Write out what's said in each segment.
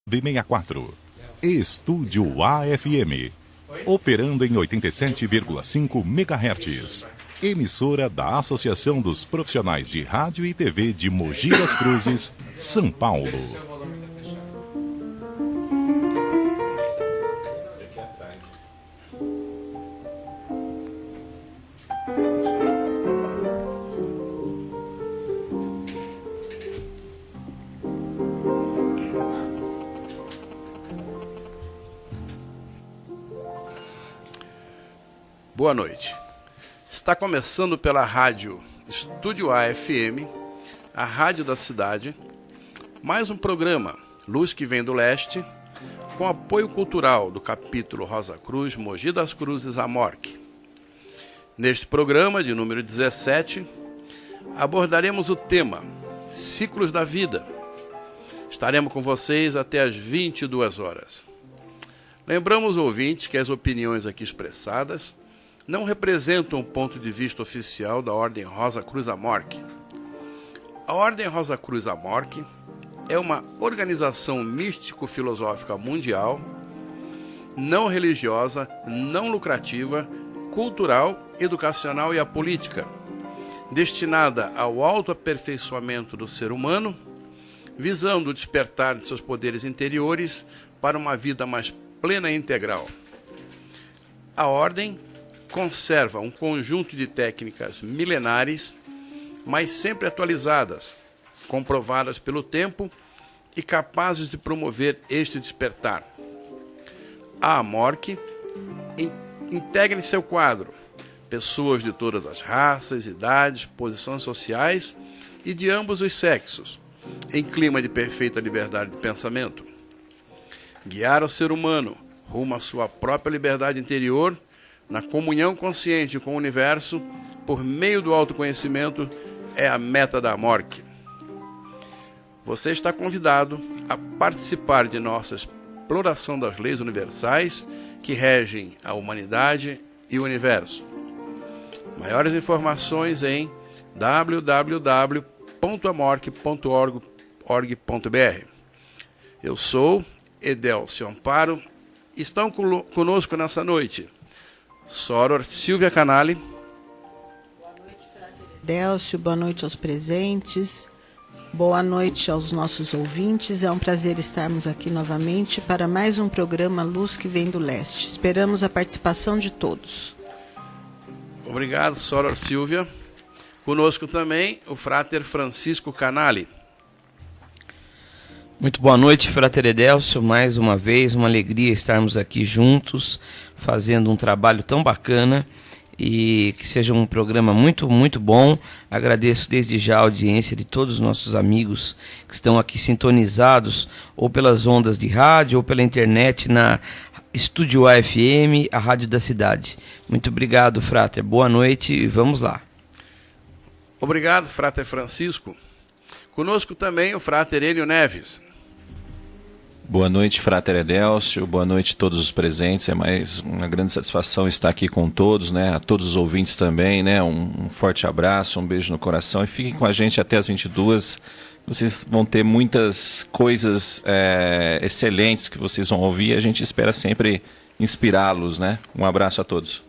964. Estúdio AFM. Operando em 87,5 MHz. Emissora da Associação dos Profissionais de Rádio e TV de Mogi das Cruzes, São Paulo. Boa noite. Está começando pela rádio Estúdio AFM, a rádio da cidade, mais um programa Luz que Vem do Leste, com apoio cultural do capítulo Rosa Cruz, Mogi das Cruzes, AMORC. Neste programa, de número 17, abordaremos o tema Ciclos da Vida. Estaremos com vocês até às 22 horas. Lembramos, ouvintes, que as opiniões aqui expressadas não representam o ponto de vista oficial da Ordem Rosa Cruz AMORC. A Ordem Rosa Cruz AMORC é uma organização místico-filosófica mundial, não religiosa, não lucrativa, cultural, educacional e apolítica, destinada ao autoaperfeiçoamento do ser humano, visando o despertar de seus poderes interiores para uma vida mais plena e integral. A Ordem conserva um conjunto de técnicas milenares, mas sempre atualizadas, comprovadas pelo tempo e capazes de promover este despertar. A AMORC integra em seu quadro pessoas de todas as raças, idades, posições sociais e de ambos os sexos, em clima de perfeita liberdade de pensamento. Guiar o ser humano rumo à sua própria liberdade interior, na comunhão consciente com o universo, por meio do autoconhecimento, é a meta da AMORC. Você está convidado a participar de nossa exploração das leis universais que regem a humanidade e o universo. Maiores informações em www.amorc.org.br. Eu sou Edelcio Amparo. Estão conosco nessa noite Soror Silvia Canali. Boa noite, Frater Edelcio. Boa noite aos presentes. Boa noite aos nossos ouvintes. É um prazer estarmos aqui novamente para mais um programa Luz que Vem do Leste. Esperamos a participação de todos. Obrigado, Soror Silvia. Conosco também o Frater Francisco Canali. Muito boa noite, Frater Edelcio. Mais uma vez, uma alegria estarmos aqui juntos, fazendo um trabalho tão bacana e que seja um programa muito, muito bom. Agradeço desde já a audiência de todos os nossos amigos que estão aqui sintonizados, ou pelas ondas de rádio, ou pela internet na Estúdio AFM, a rádio da cidade. Muito obrigado, Frater. Boa noite e vamos lá. Obrigado, Frater Francisco. Conosco também o Frater Enio Neves. Boa noite, Frater Edelcio, boa noite a todos os presentes, é mais uma grande satisfação estar aqui com todos, né? A todos os ouvintes também, né? Um forte abraço, um beijo no coração e fiquem com a gente até as 22, vocês vão ter muitas coisas excelentes que vocês vão ouvir e a gente espera sempre inspirá-los, né? Um abraço a todos.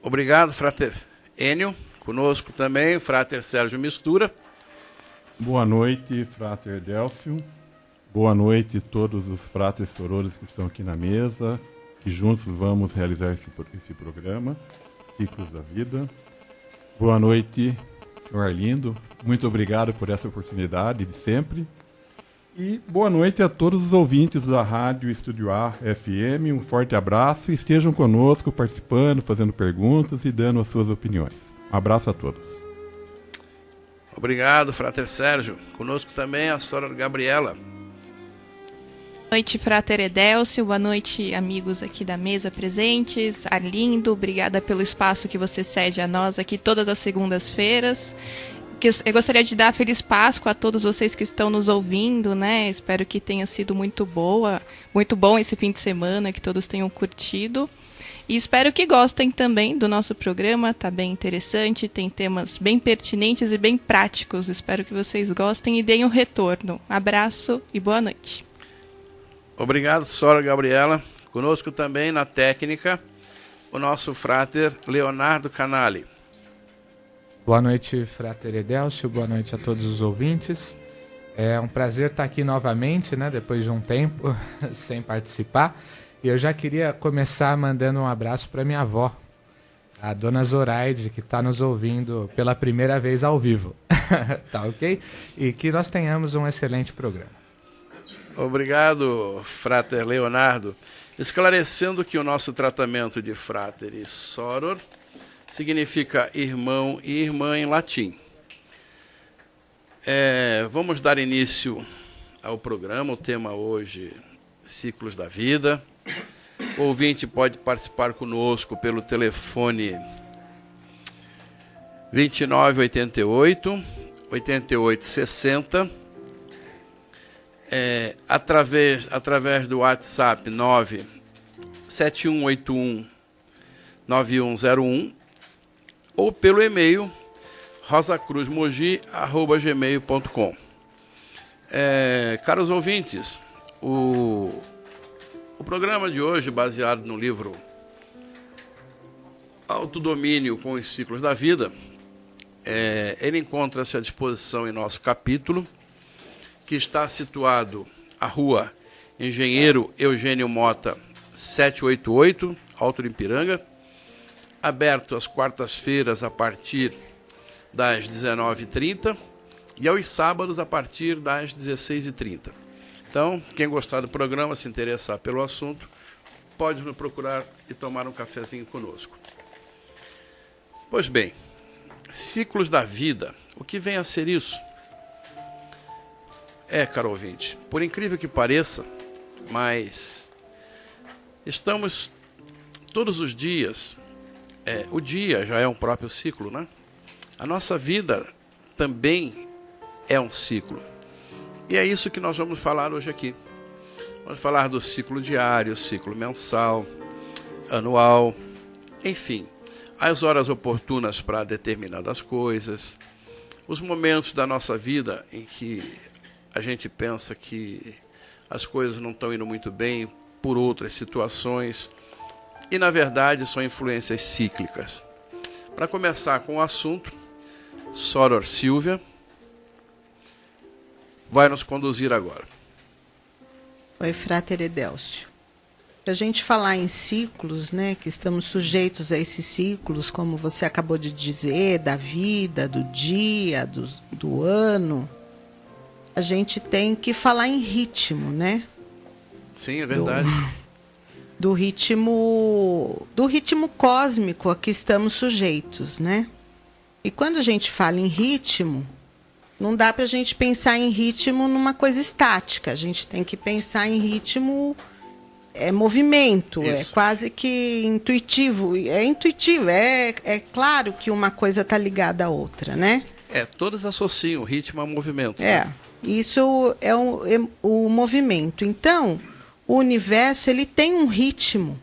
Obrigado, Frater Enio. Conosco também o Frater Sérgio Mistura. Boa noite, Frater Edelcio. Boa noite a todos os fratres sorores que estão aqui na mesa, que juntos vamos realizar esse programa, Ciclos da Vida. Boa noite, senhor Arlindo. Muito obrigado por essa oportunidade de sempre. E boa noite a todos os ouvintes da Rádio Estúdio AFM. Um forte abraço e estejam conosco participando, fazendo perguntas e dando as suas opiniões. Um abraço a todos. Obrigado, Frater Sérgio. Conosco também a Soror Gabriela. Boa noite, Frater Edelcio. Boa noite, amigos aqui da mesa presentes. Arlindo, obrigada pelo espaço que você cede a nós aqui todas as segundas-feiras. Eu gostaria de dar feliz Páscoa a todos vocês que estão nos ouvindo, né? Espero que tenha sido muito bom esse fim de semana, que todos tenham curtido. E espero que gostem também do nosso programa, tá bem interessante, tem temas bem pertinentes e bem práticos. Espero que vocês gostem e deem um retorno. Abraço e boa noite. Obrigado, Sora Gabriela. Conosco também na técnica, o nosso fráter Leonardo Canali. Boa noite, Frater Edelcio, boa noite a todos os ouvintes. É um prazer estar aqui novamente, né, depois de um tempo sem participar. E eu já queria começar mandando um abraço para minha avó, a dona Zoraide, que está nos ouvindo pela primeira vez ao vivo. Tá ok? E que nós tenhamos um excelente programa. Obrigado, Frater Leonardo. Esclarecendo que o nosso tratamento de Frater e Soror significa irmão e irmã em latim. Vamos dar início ao programa. O tema hoje, Ciclos da Vida. O ouvinte pode participar conosco pelo telefone 2988 8860, através do WhatsApp 97181 9101 ou pelo e-mail rosacruzmogi@gmail.com. Caros ouvintes, o programa de hoje, baseado no livro Autodomínio com os Ciclos da Vida, ele encontra-se à disposição em nosso capítulo, que está situado à rua Engenheiro Eugênio Mota, 788, Alto de Ipiranga, aberto às quartas-feiras a partir das 19h30 e aos sábados a partir das 16h30. Então, quem gostar do programa, se interessar pelo assunto, pode nos procurar e tomar um cafezinho conosco. Pois bem, ciclos da vida, o que vem a ser isso? Caro ouvinte, por incrível que pareça, mas estamos todos os dias, o dia já é um próprio ciclo, né? A nossa vida também é um ciclo. E é isso que nós vamos falar hoje aqui. Vamos falar do ciclo diário, ciclo mensal, anual, enfim, as horas oportunas para determinadas coisas, os momentos da nossa vida em que a gente pensa que as coisas não estão indo muito bem por outras situações e, na verdade, são influências cíclicas. Para começar com o assunto, Soror Silvia vai nos conduzir agora. Oi, Frater Edelcio. Para a gente falar em ciclos, né, que estamos sujeitos a esses ciclos, como você acabou de dizer, da vida, do dia, do ano, a gente tem que falar em ritmo, né? Sim, é verdade. Do ritmo cósmico a que estamos sujeitos, né? E quando a gente fala em ritmo, não dá para a gente pensar em ritmo numa coisa estática. A gente tem que pensar em ritmo, movimento, Isso. é quase que intuitivo. É intuitivo, é claro que uma coisa está ligada à outra, né? Todas associam ritmo a movimento. Isso é o movimento. Então, o universo ele tem um ritmo,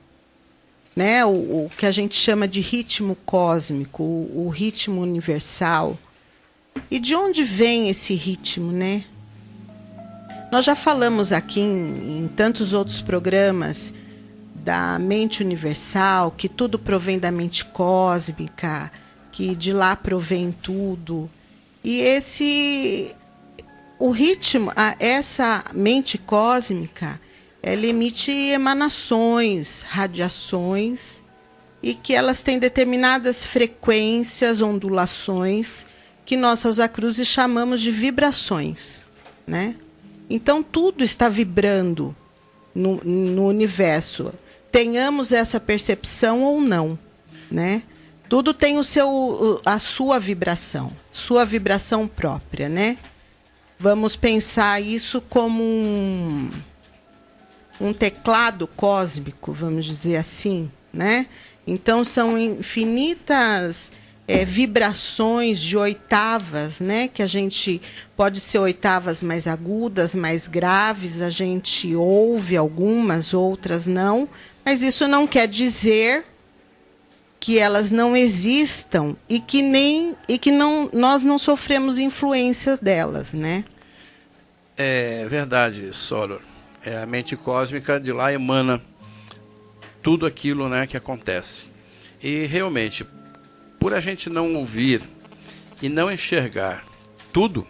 né? O que a gente chama de ritmo cósmico, o ritmo universal. E de onde vem esse ritmo, né? Nós já falamos aqui em tantos outros programas da mente universal, que tudo provém da mente cósmica, que de lá provém tudo. E o ritmo, essa mente cósmica, ela emite emanações, radiações, e que elas têm determinadas frequências, ondulações, que nós, Rosacruzes, chamamos de vibrações, né? Então, tudo está vibrando no universo. Tenhamos essa percepção ou não, né? Tudo tem a sua vibração própria, né? Vamos pensar isso como um teclado cósmico, vamos dizer assim, né? Então, são infinitas vibrações de oitavas, né? Que a gente pode ser oitavas mais agudas, mais graves, a gente ouve algumas, outras não, Mas isso não quer dizer que elas não existam e que nós não sofremos influência delas, né? É verdade, Soror. A mente cósmica, de lá emana tudo aquilo, né, que acontece. E realmente, por a gente não ouvir e não enxergar tudo,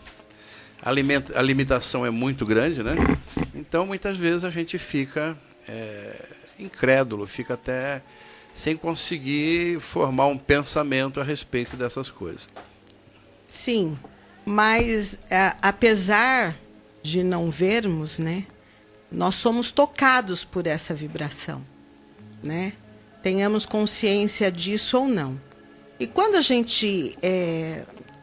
a limitação é muito grande, né? Então, muitas vezes a gente fica incrédulo, fica até sem conseguir formar um pensamento a respeito dessas coisas. Sim, mas apesar de não vermos, né, nós somos tocados por essa vibração, né? Tenhamos consciência disso ou não. E quando a gente,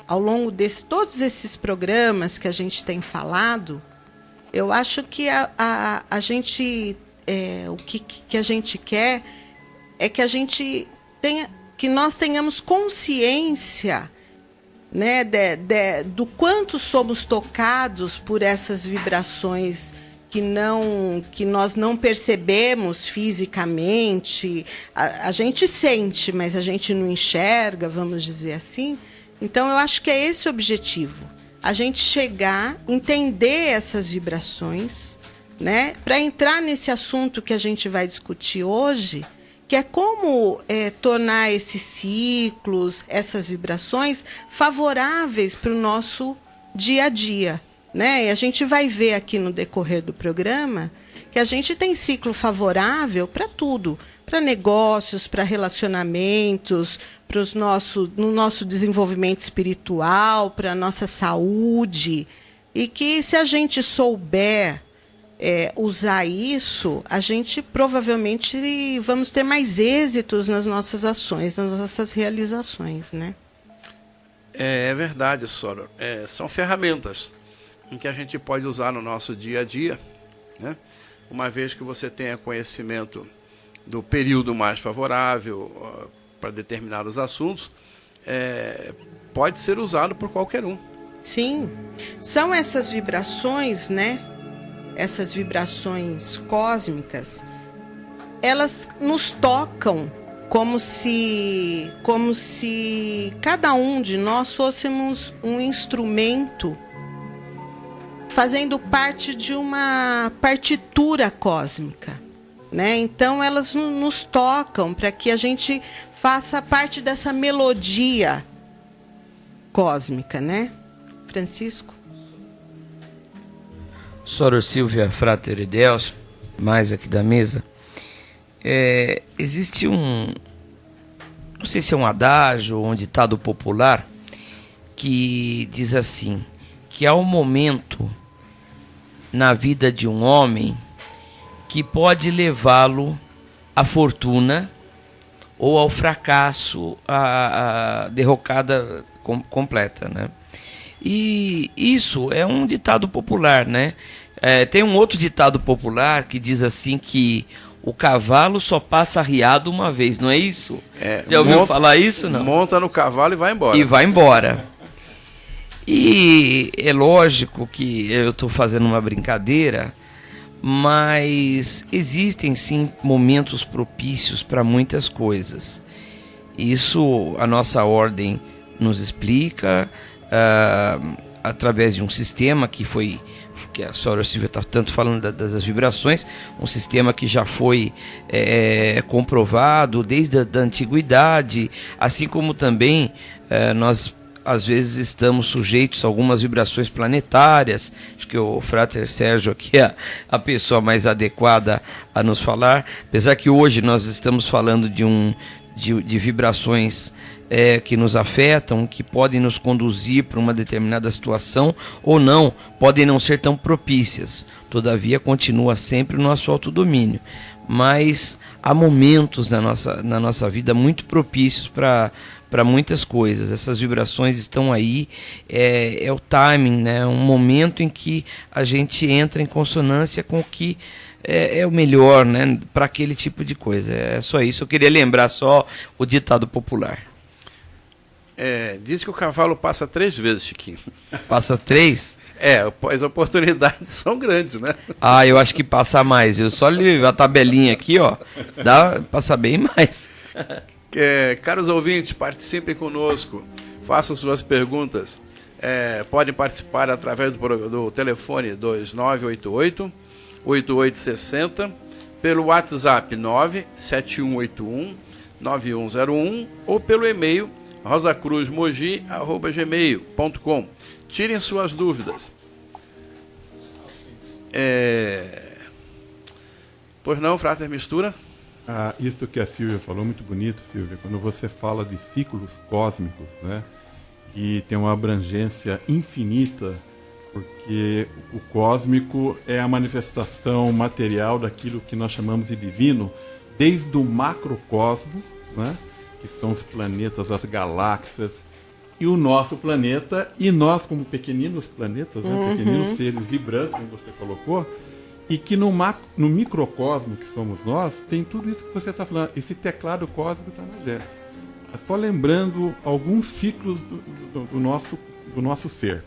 ao longo de todos esses programas que a gente tem falado, eu acho que a gente, o que a gente quer é que a gente que nós tenhamos consciência, né, do quanto somos tocados por essas vibrações que nós não percebemos fisicamente. A gente sente, mas a gente não enxerga, vamos dizer assim. Então, eu acho que é esse o objetivo. A gente chegar, entender essas vibrações, né, para entrar nesse assunto que a gente vai discutir hoje, que é como tornar esses ciclos, essas vibrações, favoráveis para o nosso dia a dia, né? E a gente vai ver aqui no decorrer do programa que a gente tem ciclo favorável para tudo, para negócios, para relacionamentos, no nosso desenvolvimento espiritual, para a nossa saúde, e que se a gente souber usar isso, a gente provavelmente vamos ter mais êxitos nas nossas ações, nas nossas realizações, né? É verdade, Soror. São ferramentas em que a gente pode usar no nosso dia a dia, né? Uma vez que você tenha conhecimento do período mais favorável para determinados assuntos, pode ser usado por qualquer um. Sim, são essas vibrações, né? Essas vibrações cósmicas, elas nos tocam como se cada um de nós fôssemos um instrumento fazendo parte de uma partitura cósmica, né? Então elas nos tocam para que a gente faça parte dessa melodia cósmica, né? Francisco? Soror Silvia, Frater Edelcio, mais aqui da mesa, existe não sei se é um adágio ou um ditado popular, que diz assim, que há um momento na vida de um homem que pode levá-lo à fortuna ou ao fracasso, à derrocada completa, né? E isso é um ditado popular, né? Tem um outro ditado popular que diz assim que o cavalo só passa arriado uma vez, não é isso? Já ouviu falar isso? Não? Monta no cavalo e vai embora. E vai embora. E é lógico que eu estou fazendo uma brincadeira, mas existem sim momentos propícios para muitas coisas. Isso a nossa ordem nos explica, através de um sistema que a senhora Silvia está tanto falando das vibrações, um sistema que já foi comprovado desde a antiguidade, assim como também nós às vezes estamos sujeitos a algumas vibrações planetárias. Acho que o Frater Sérgio aqui é a pessoa mais adequada a nos falar, apesar que hoje nós estamos falando de vibrações que nos afetam, que podem nos conduzir para uma determinada situação ou não, podem não ser tão propícias. Todavia, continua sempre o nosso autodomínio. Mas há momentos na nossa vida muito propícios para muitas coisas. Essas vibrações estão aí, é o timing, né? Um momento em que a gente entra em consonância com o que é o melhor, né? Para aquele tipo de coisa. É só isso. Eu queria lembrar só o ditado popular. Diz que o cavalo passa 3 vezes, Chiquinho. Passa 3? As oportunidades são grandes, né? Eu acho que passa mais. Eu só li a tabelinha aqui, ó. Passa bem mais. Caros ouvintes, participem conosco. Façam suas perguntas. Podem participar através do telefone 2988-8860, pelo WhatsApp 97181-9101 ou pelo e-mail rosacruzmogi@gmail.com. Tirem suas dúvidas. Pois não, Frater Mistura? Isso que a Silvia falou, muito bonito, Silvia, quando você fala de ciclos cósmicos, né, que tem uma abrangência infinita, porque o cósmico é a manifestação material daquilo que nós chamamos de divino, desde o macrocosmo, né, que são os planetas, as galáxias, e o nosso planeta, e nós como pequeninos planetas, né, pequeninos seres vibrantes, como você colocou, e que no microcosmo que somos nós, tem tudo isso que você está falando. Esse teclado cósmico está na gente. É só lembrando alguns ciclos do nosso ser.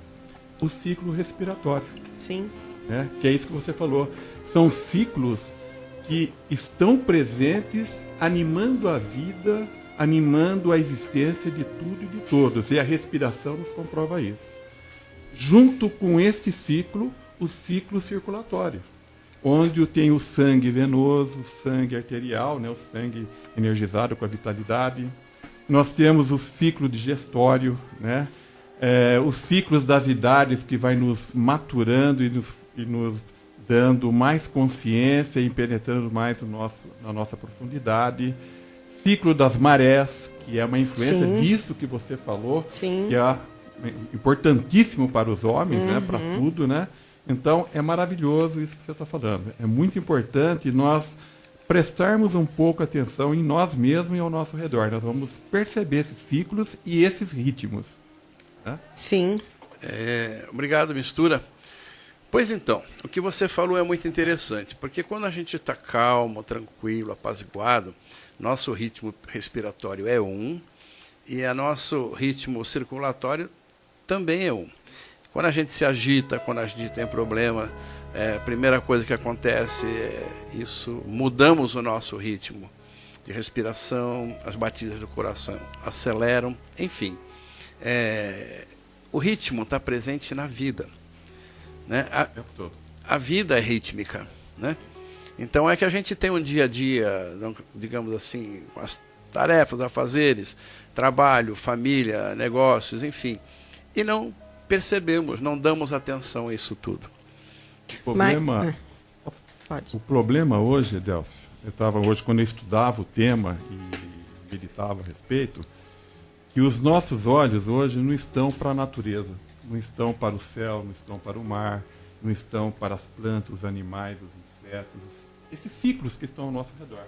O ciclo respiratório. Sim. Né? Que é isso que você falou. São ciclos que estão presentes, animando a vida, animando a existência de tudo e de todos. E a respiração nos comprova isso. Junto com este ciclo, o ciclo circulatório, onde tem o sangue venoso, o sangue arterial, né, o sangue energizado com a vitalidade. Nós temos o ciclo digestório, né, os ciclos das idades que vai nos maturando e nos dando mais consciência e penetrando mais na nossa profundidade. Ciclo das marés, que é uma influência disso que você falou, que é importantíssimo para os homens, né, para tudo, né? Então, é maravilhoso isso que você está falando. É muito importante nós prestarmos um pouco atenção em nós mesmos e ao nosso redor. Nós vamos perceber esses ciclos e esses ritmos. Né? Sim. Obrigado, Mistura. Pois então, o que você falou é muito interessante, porque quando a gente está calmo, tranquilo, apaziguado, nosso ritmo respiratório é 1 e o nosso ritmo circulatório também é 1. Quando a gente se agita, quando a gente tem problema, a primeira coisa que acontece é isso, mudamos o nosso ritmo de respiração, as batidas do coração aceleram, enfim. O ritmo está presente na vida. Né? A vida é rítmica. Né? Então é que a gente tem um dia a dia, digamos assim, com as tarefas, afazeres, trabalho, família, negócios, enfim, e não percebemos, não damos atenção a isso tudo. O problema hoje, Delcio, quando eu estudava o tema e meditava a respeito, que os nossos olhos hoje não estão para a natureza, não estão para o céu, não estão para o mar, não estão para as plantas, os animais, os insetos, esses ciclos que estão ao nosso redor.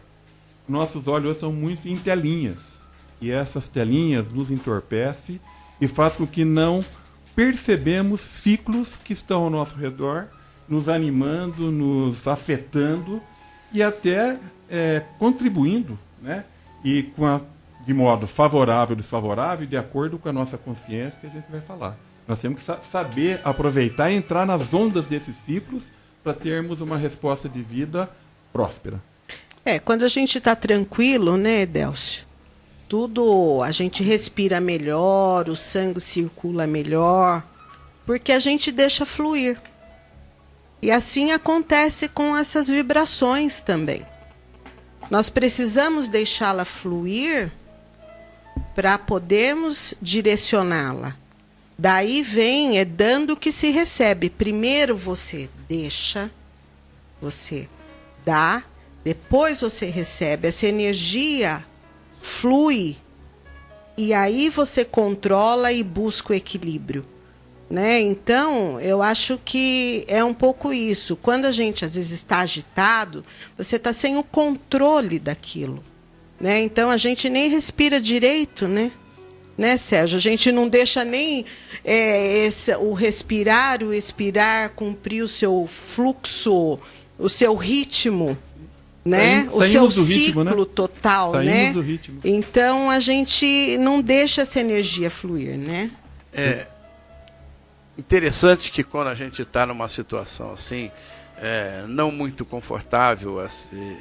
Nossos olhos hoje são muito em telinhas, e essas telinhas nos entorpecem e faz com que não percebemos ciclos que estão ao nosso redor, nos animando, nos afetando e até contribuindo, né? E de modo favorável ou desfavorável, de acordo com a nossa consciência que a gente vai falar. Nós temos que saber aproveitar e entrar nas ondas desses ciclos para termos uma resposta de vida próspera. Quando a gente está tranquilo, né, Delcio? A gente respira melhor, o sangue circula melhor, porque a gente deixa fluir. E assim acontece com essas vibrações também. Nós precisamos deixá-la fluir para podermos direcioná-la. Daí vem, dando que se recebe. Primeiro você deixa, você dá, depois você recebe. Essa energia flui e aí você controla e busca o equilíbrio, né? Então, eu acho que é um pouco isso. Quando a gente às vezes está agitado, você está sem o controle daquilo, né? Então a gente nem respira direito, né, Sérgio? A gente não deixa nem o respirar, o expirar cumprir o seu fluxo, o seu ritmo. né? O seu do ritmo, ciclo, né? total, Saímos né? do ritmo. Então a gente não deixa essa energia fluir, né? É interessante que quando a gente está numa situação assim, não muito confortável, assim,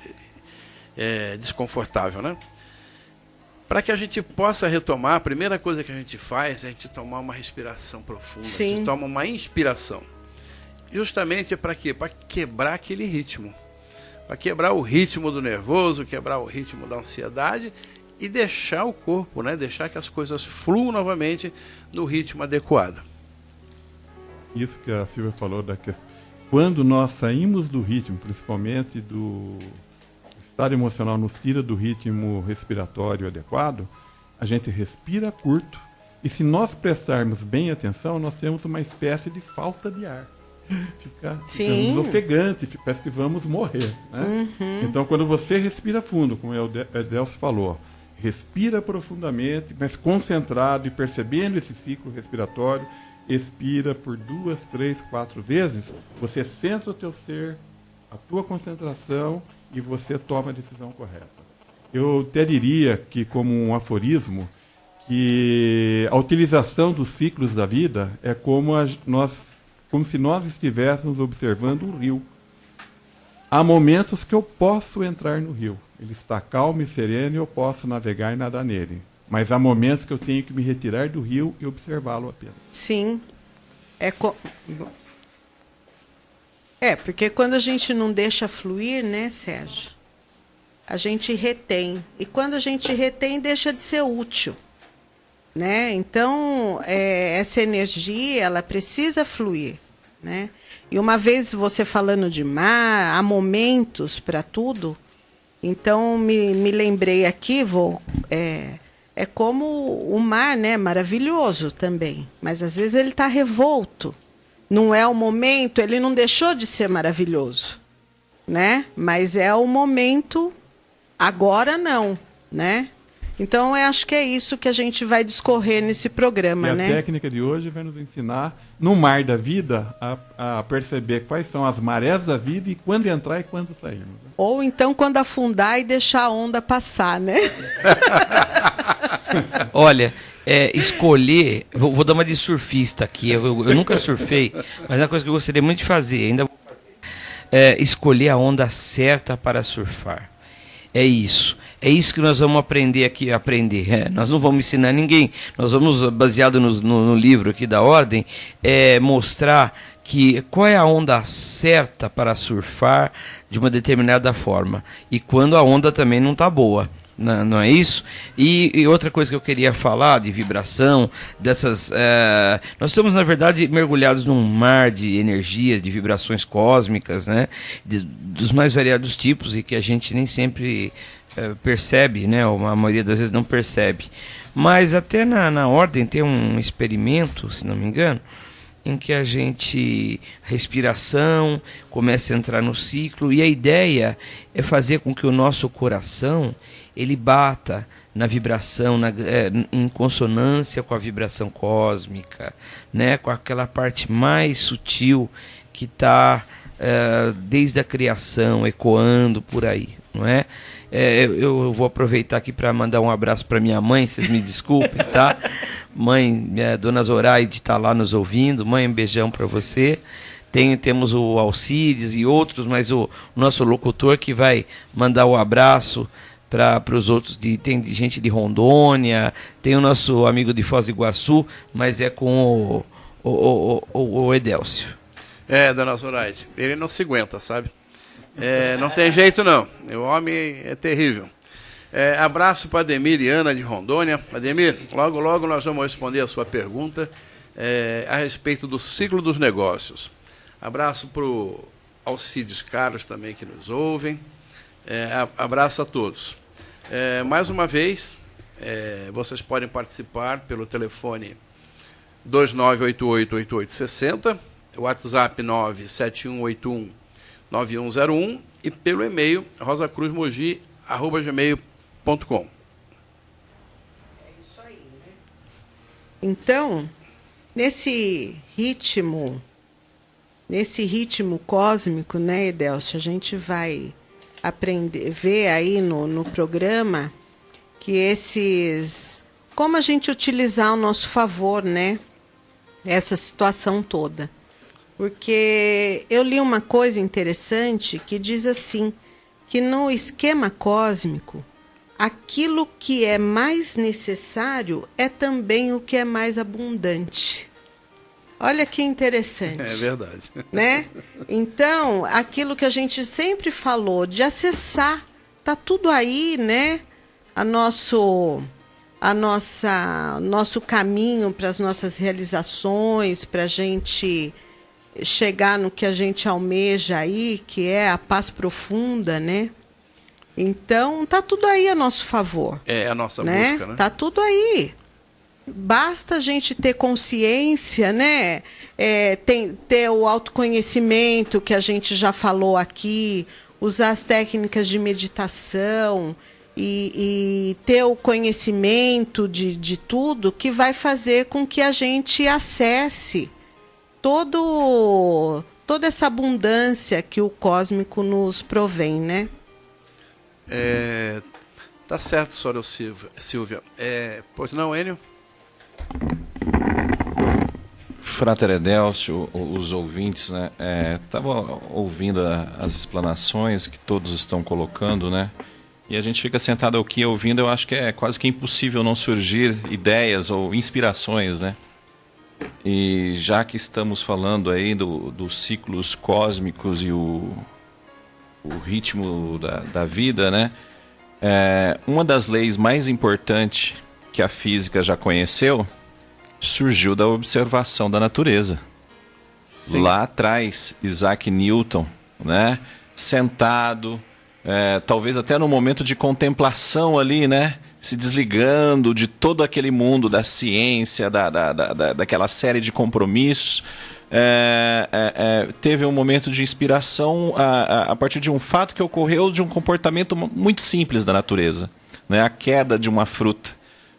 desconfortável, né? Para que a gente possa retomar, a primeira coisa que a gente faz é a gente tomar uma respiração profunda. Sim. A gente toma uma inspiração. Justamente para quê? Para quebrar aquele ritmo. Para quebrar o ritmo do nervoso, quebrar o ritmo da ansiedade e deixar o corpo, né? Deixar que as coisas fluam novamente no ritmo adequado. Isso que a Silvia falou da questão. Quando nós saímos do ritmo, principalmente do estado emocional, nos tira do ritmo respiratório adequado, a gente respira curto. E se nós prestarmos bem atenção, nós temos uma espécie de falta de ar. Ficamos ofegantes, parece que vamos morrer. Né? Então, quando você respira fundo, como o Edelcio falou, respira profundamente, mas concentrado e percebendo esse ciclo respiratório, expira por 2, 3, 4 vezes, você centra o teu ser, a tua concentração e você toma a decisão correta. Eu até diria que, como um aforismo, que a utilização dos ciclos da vida é como se nós estivéssemos observando um rio. Há momentos que eu posso entrar no rio. Ele está calmo e sereno e eu posso navegar e nadar nele. Mas há momentos que eu tenho que me retirar do rio e observá-lo apenas. Sim. Porque quando a gente não deixa fluir, né, Sérgio? A gente retém. E quando a gente retém, deixa de ser útil. Né? Então, essa energia, ela precisa fluir. Né? E uma vez você falando de mar, há momentos para tudo. Então, me lembrei aqui, é como o mar, né? Maravilhoso também. Mas, às vezes, ele está revolto. Não é o momento, ele não deixou de ser maravilhoso. Né? Mas é o momento, agora não. Né? Então, eu acho que é isso que a gente vai discorrer nesse programa. E né? a técnica de hoje vai nos ensinar, no mar da vida, a perceber quais são as marés da vida e quando entrar e quando sair. Ou então quando afundar e deixar a onda passar, né? Olha, escolher... Vou dar uma de surfista aqui. Eu nunca surfei, mas é uma coisa que eu gostaria muito de fazer. Ainda escolher a onda certa para surfar. É isso que nós vamos aprender aqui. Nós não vamos ensinar ninguém. Nós vamos, baseado no livro aqui da Ordem, mostrar qual é a onda certa para surfar de uma determinada forma. E quando a onda também não está boa. Não é isso? E outra coisa que eu queria falar de vibração, nós estamos, na verdade, mergulhados num mar de energias, de vibrações cósmicas, né? Dos mais variados tipos e que a gente nem sempre percebe, né? Ou a maioria das vezes não percebe. Mas até na Ordem tem um experimento, se não me engano, em que a respiração começa a entrar no ciclo e a ideia é fazer com que o nosso coração ele bata na vibração, em consonância com a vibração cósmica, né? Com aquela parte mais sutil que está desde a criação, ecoando por aí, não é? Eu vou aproveitar aqui para mandar um abraço para minha mãe, vocês me desculpem, tá? Mãe, Dona Zoraide está lá nos ouvindo. Mãe, um beijão para você. Temos o Alcides e outros, mas o nosso locutor que vai mandar o abraço para os outros. Tem gente de Rondônia, tem o nosso amigo de Foz do Iguaçu, mas é com o Edelcio. Dona Zoraide, ele não se aguenta, sabe? Não tem jeito não, o homem é terrível. Abraço para Ademir e Ana de Rondônia. Ademir, logo logo nós vamos responder a sua pergunta a respeito do ciclo dos negócios. Abraço para o Alcides Carlos também que nos ouvem. Abraço a todos. Mais uma vez, vocês podem participar pelo telefone 2988-8860, WhatsApp 97181-9101 e pelo e-mail rosacruzmogi@gmail.com. Isso aí, né? Então, nesse ritmo cósmico, né, Edelcio, a gente vai ver aí no programa que como a gente utilizar ao nosso favor, né? Essa situação toda. Porque eu li uma coisa interessante que diz assim, que no esquema cósmico, aquilo que é mais necessário é também o que é mais abundante. Olha que interessante. É verdade. Né? Então, aquilo que a gente sempre falou de acessar, tá tudo aí, né? Nosso caminho para as nossas realizações, para a gente chegar no que a gente almeja aí, que é a paz profunda, né? Então, tá tudo aí a nosso favor. É a nossa né? busca, né? Tá tudo aí. Basta a gente ter consciência, né? Ter o autoconhecimento que a gente já falou aqui, usar as técnicas de meditação e ter o conhecimento de tudo que vai fazer com que a gente acesse toda essa abundância que o cósmico nos provém, né? Tá certo, senhora Silvia. Pois não, Enio? Frater Edélcio, os ouvintes, né? Tava ouvindo as explanações que todos estão colocando, né? E a gente fica sentado aqui ouvindo, eu acho que é quase que impossível não surgir ideias ou inspirações, né? E já que estamos falando aí dos ciclos cósmicos e o ritmo da vida, né? Uma das leis mais importantes que a física já conheceu surgiu da observação da natureza. Sim. Lá atrás, Isaac Newton, né? Sentado, talvez até no momento de contemplação ali, né? Se desligando de todo aquele mundo da ciência, daquela série de compromissos, teve um momento de inspiração a partir de um fato que ocorreu de um comportamento muito simples da natureza, né? A queda de uma fruta,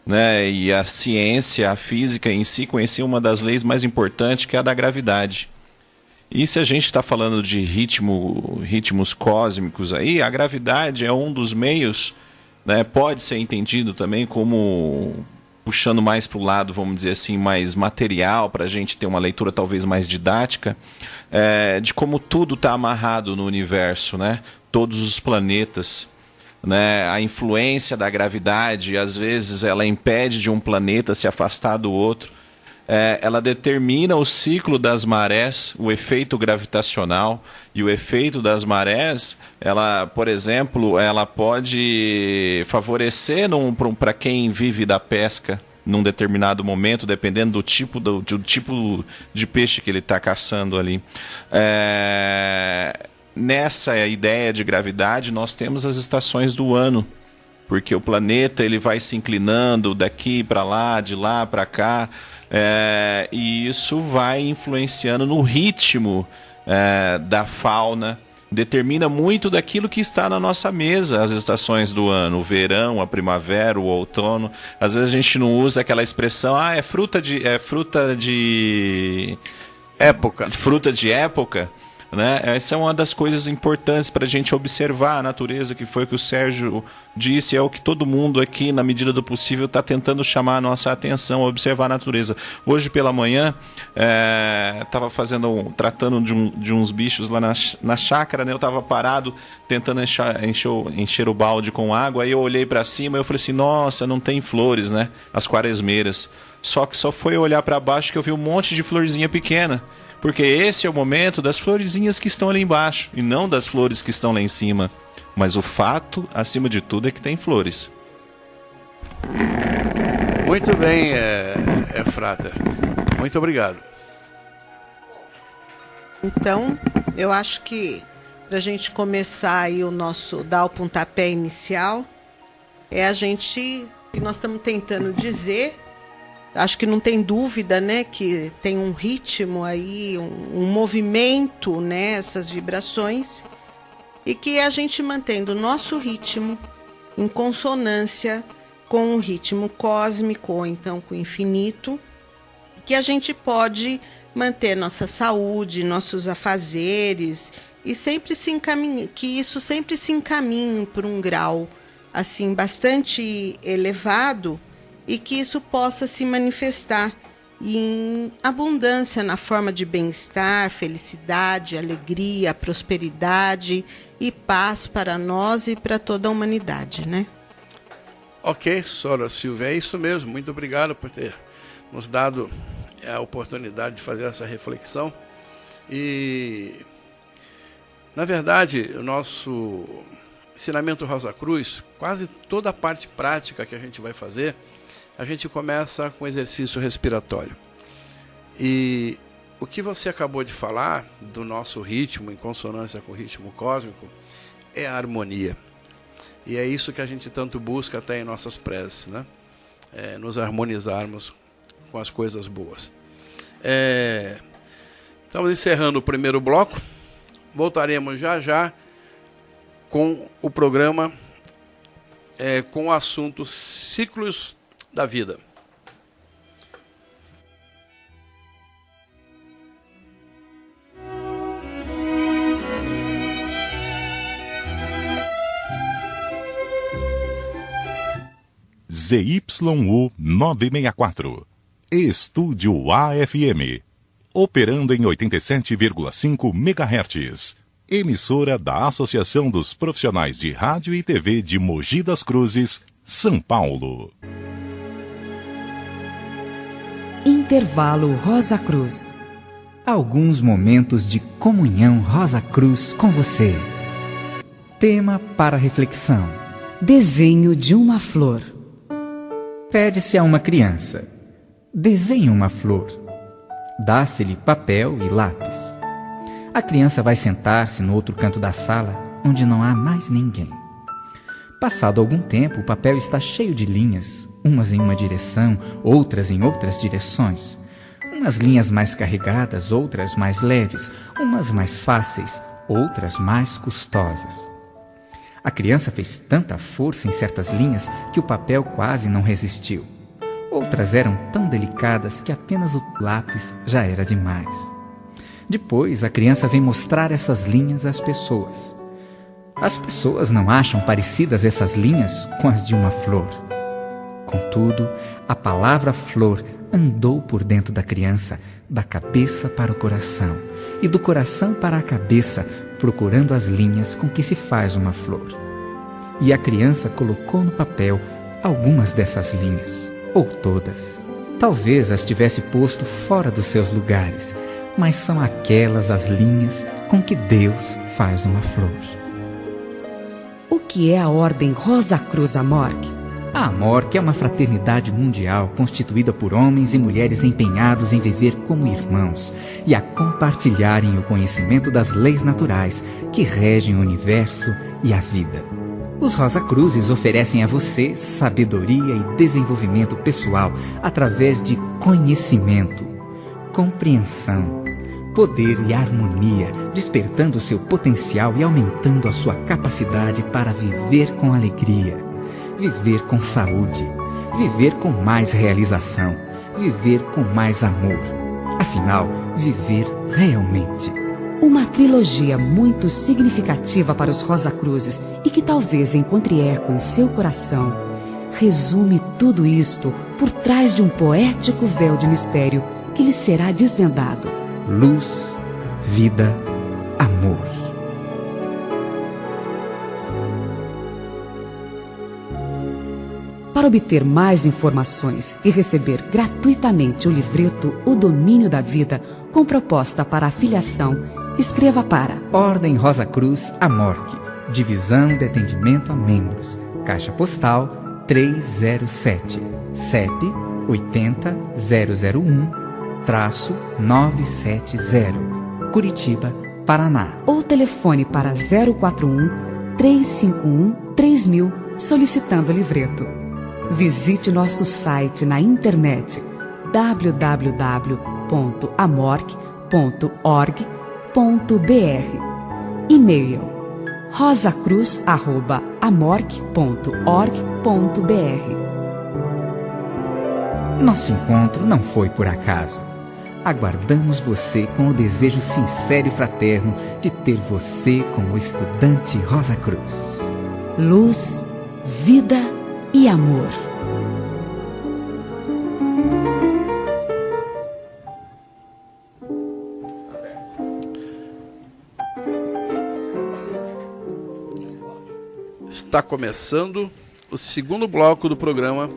né? E a ciência, a física em si conhecia uma das leis mais importantes, que é a da gravidade. E se a gente está falando de ritmos cósmicos aí, a gravidade é um dos meios, né? Pode ser entendido também como puxando mais para o lado, vamos dizer assim, mais material, para a gente ter uma leitura talvez mais didática, de como tudo está amarrado no universo, né? Todos os planetas, né? A influência da gravidade, às vezes ela impede de um planeta se afastar do outro. Ela determina o ciclo das marés, o efeito gravitacional, e o efeito das marés, ela, por exemplo, ela pode favorecer para quem vive da pesca num determinado momento, dependendo do tipo de peixe que ele está caçando ali. Nessa ideia de gravidade, nós temos as estações do ano, porque o planeta ele vai se inclinando daqui para lá, de lá para cá, e isso vai influenciando no ritmo da fauna, determina muito daquilo que está na nossa mesa, as estações do ano, o verão, a primavera, o outono. Às vezes a gente não usa aquela expressão, é fruta de época. Fruta de época. Né? Essa é uma das coisas importantes para a gente observar a natureza, que foi o que o Sérgio disse, é o que todo mundo aqui, na medida do possível, está tentando chamar a nossa atenção, observar a natureza. Hoje pela manhã, estava tratando de uns bichos lá na chácara, né? Eu estava parado, tentando encher o balde com água, aí eu olhei para cima e eu falei assim, nossa, não tem flores, né? As quaresmeiras. Só que só foi eu olhar para baixo que eu vi um monte de florzinha pequena. Porque esse é o momento das florezinhas que estão ali embaixo, e não das flores que estão lá em cima. Mas o fato, acima de tudo, é que tem flores. Muito bem, Frater. Muito obrigado. Então, eu acho que para a gente começar aí dar o pontapé inicial, que nós estamos tentando dizer. Acho que não tem dúvida, né, que tem um ritmo aí, um movimento, né, essas vibrações, e que a gente mantendo o nosso ritmo em consonância com o ritmo cósmico, ou então com o infinito, que a gente pode manter nossa saúde, nossos afazeres e sempre que isso sempre se encaminhe por um grau assim bastante elevado e que isso possa se manifestar em abundância na forma de bem-estar, felicidade, alegria, prosperidade e paz para nós e para toda a humanidade, né? Ok, Sora Silvia, é isso mesmo. Muito obrigado por ter nos dado a oportunidade de fazer essa reflexão. E, na verdade, o nosso ensinamento Rosa Cruz, quase toda a parte prática que a gente vai fazer, a gente começa com exercício respiratório. E o que você acabou de falar do nosso ritmo, em consonância com o ritmo cósmico, é a harmonia. E é isso que a gente tanto busca até em nossas preces, né? Nos harmonizarmos com as coisas boas. Estamos encerrando o primeiro bloco. Voltaremos já já com o programa com o assunto Ciclos da Vida. ZYU 964, Estúdio AFM, operando em 87,5 MHz, emissora da Associação dos Profissionais de Rádio e TV de Mogi das Cruzes, São Paulo. Intervalo Rosa Cruz. Alguns momentos de comunhão Rosa Cruz com você. Tema para reflexão: desenho de uma flor. Pede-se a uma criança: desenhe uma flor. Dá-se-lhe papel e lápis. A criança vai sentar-se no outro canto da sala, onde não há mais ninguém. Passado algum tempo, o papel está cheio de linhas, umas em uma direção, outras em outras direções. Umas linhas mais carregadas, outras mais leves, umas mais fáceis, outras mais custosas. A criança fez tanta força em certas linhas que o papel quase não resistiu. Outras eram tão delicadas que apenas o lápis já era demais. Depois, a criança vem mostrar essas linhas às pessoas. As pessoas não acham parecidas essas linhas com as de uma flor. Contudo, a palavra flor andou por dentro da criança, da cabeça para o coração, e do coração para a cabeça, procurando as linhas com que se faz uma flor. E a criança colocou no papel algumas dessas linhas, ou todas. Talvez as tivesse posto fora dos seus lugares, mas são aquelas as linhas com que Deus faz uma flor. O que é a Ordem Rosa Cruz Amorque? A Amorque é uma fraternidade mundial constituída por homens e mulheres empenhados em viver como irmãos e a compartilharem o conhecimento das leis naturais que regem o universo e a vida. Os Rosa Cruzes oferecem a você sabedoria e desenvolvimento pessoal através de conhecimento, compreensão, poder e harmonia, despertando seu potencial e aumentando a sua capacidade para viver com alegria, viver com saúde, viver com mais realização, viver com mais amor. Afinal, viver realmente. Uma trilogia muito significativa para os Rosa Cruzes e que talvez encontre eco em seu coração, resume tudo isto por trás de um poético véu de mistério que lhe será desvendado. Luz, vida, amor. Para obter mais informações e receber gratuitamente o livreto O Domínio da Vida, com proposta para afiliação, escreva para Ordem Rosa Cruz Amorque, Divisão de Atendimento a Membros, Caixa Postal 307, CEP 80001-970, Curitiba, Paraná. Ou telefone para 041 351 3000 solicitando o livreto. Visite nosso site na internet www.amorque.org.br. E-mail rosacruz@amorque.org.br. Nosso encontro não foi por acaso. Aguardamos você com o desejo sincero e fraterno de ter você como estudante Rosa Cruz. Luz, vida e amor. Está começando o segundo bloco do programa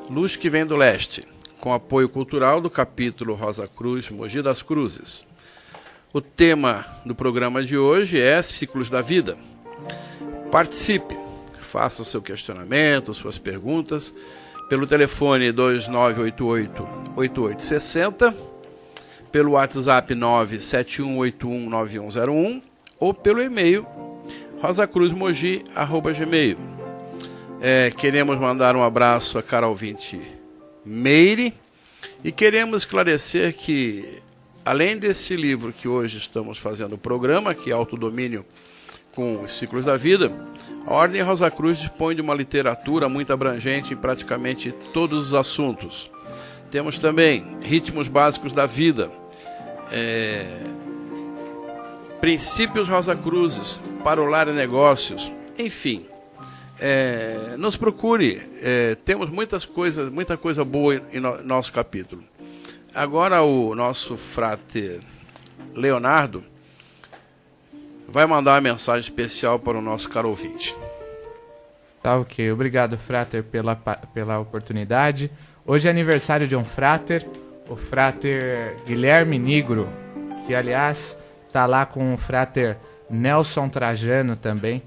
Luz que Vem do Leste, com apoio cultural do capítulo Rosa Cruz, Mogi das Cruzes. O tema do programa de hoje é Ciclos da Vida. Participe, faça seu questionamento, suas perguntas, pelo telefone 2988-8860, pelo WhatsApp 971819101 ou pelo e-mail rosacruzmogi@gmail. Queremos mandar um abraço à cara ouvinte Meire e queremos esclarecer que, além desse livro que hoje estamos fazendo o programa, que é Autodomínio com os Ciclos da Vida, a Ordem Rosa Cruz dispõe de uma literatura muito abrangente em praticamente todos os assuntos. Temos também Ritmos Básicos da Vida, Princípios Rosa Cruzes, para o Lar e Negócios, enfim. Nos procure, temos muita coisa boa em nosso capítulo. Agora o nosso frater Leonardo vai mandar uma mensagem especial para o nosso caro ouvinte. Tá ok, obrigado frater pela oportunidade. Hoje é aniversário de um frater, o frater Guilherme Nigro, que aliás está lá com o frater Nelson Trajano também.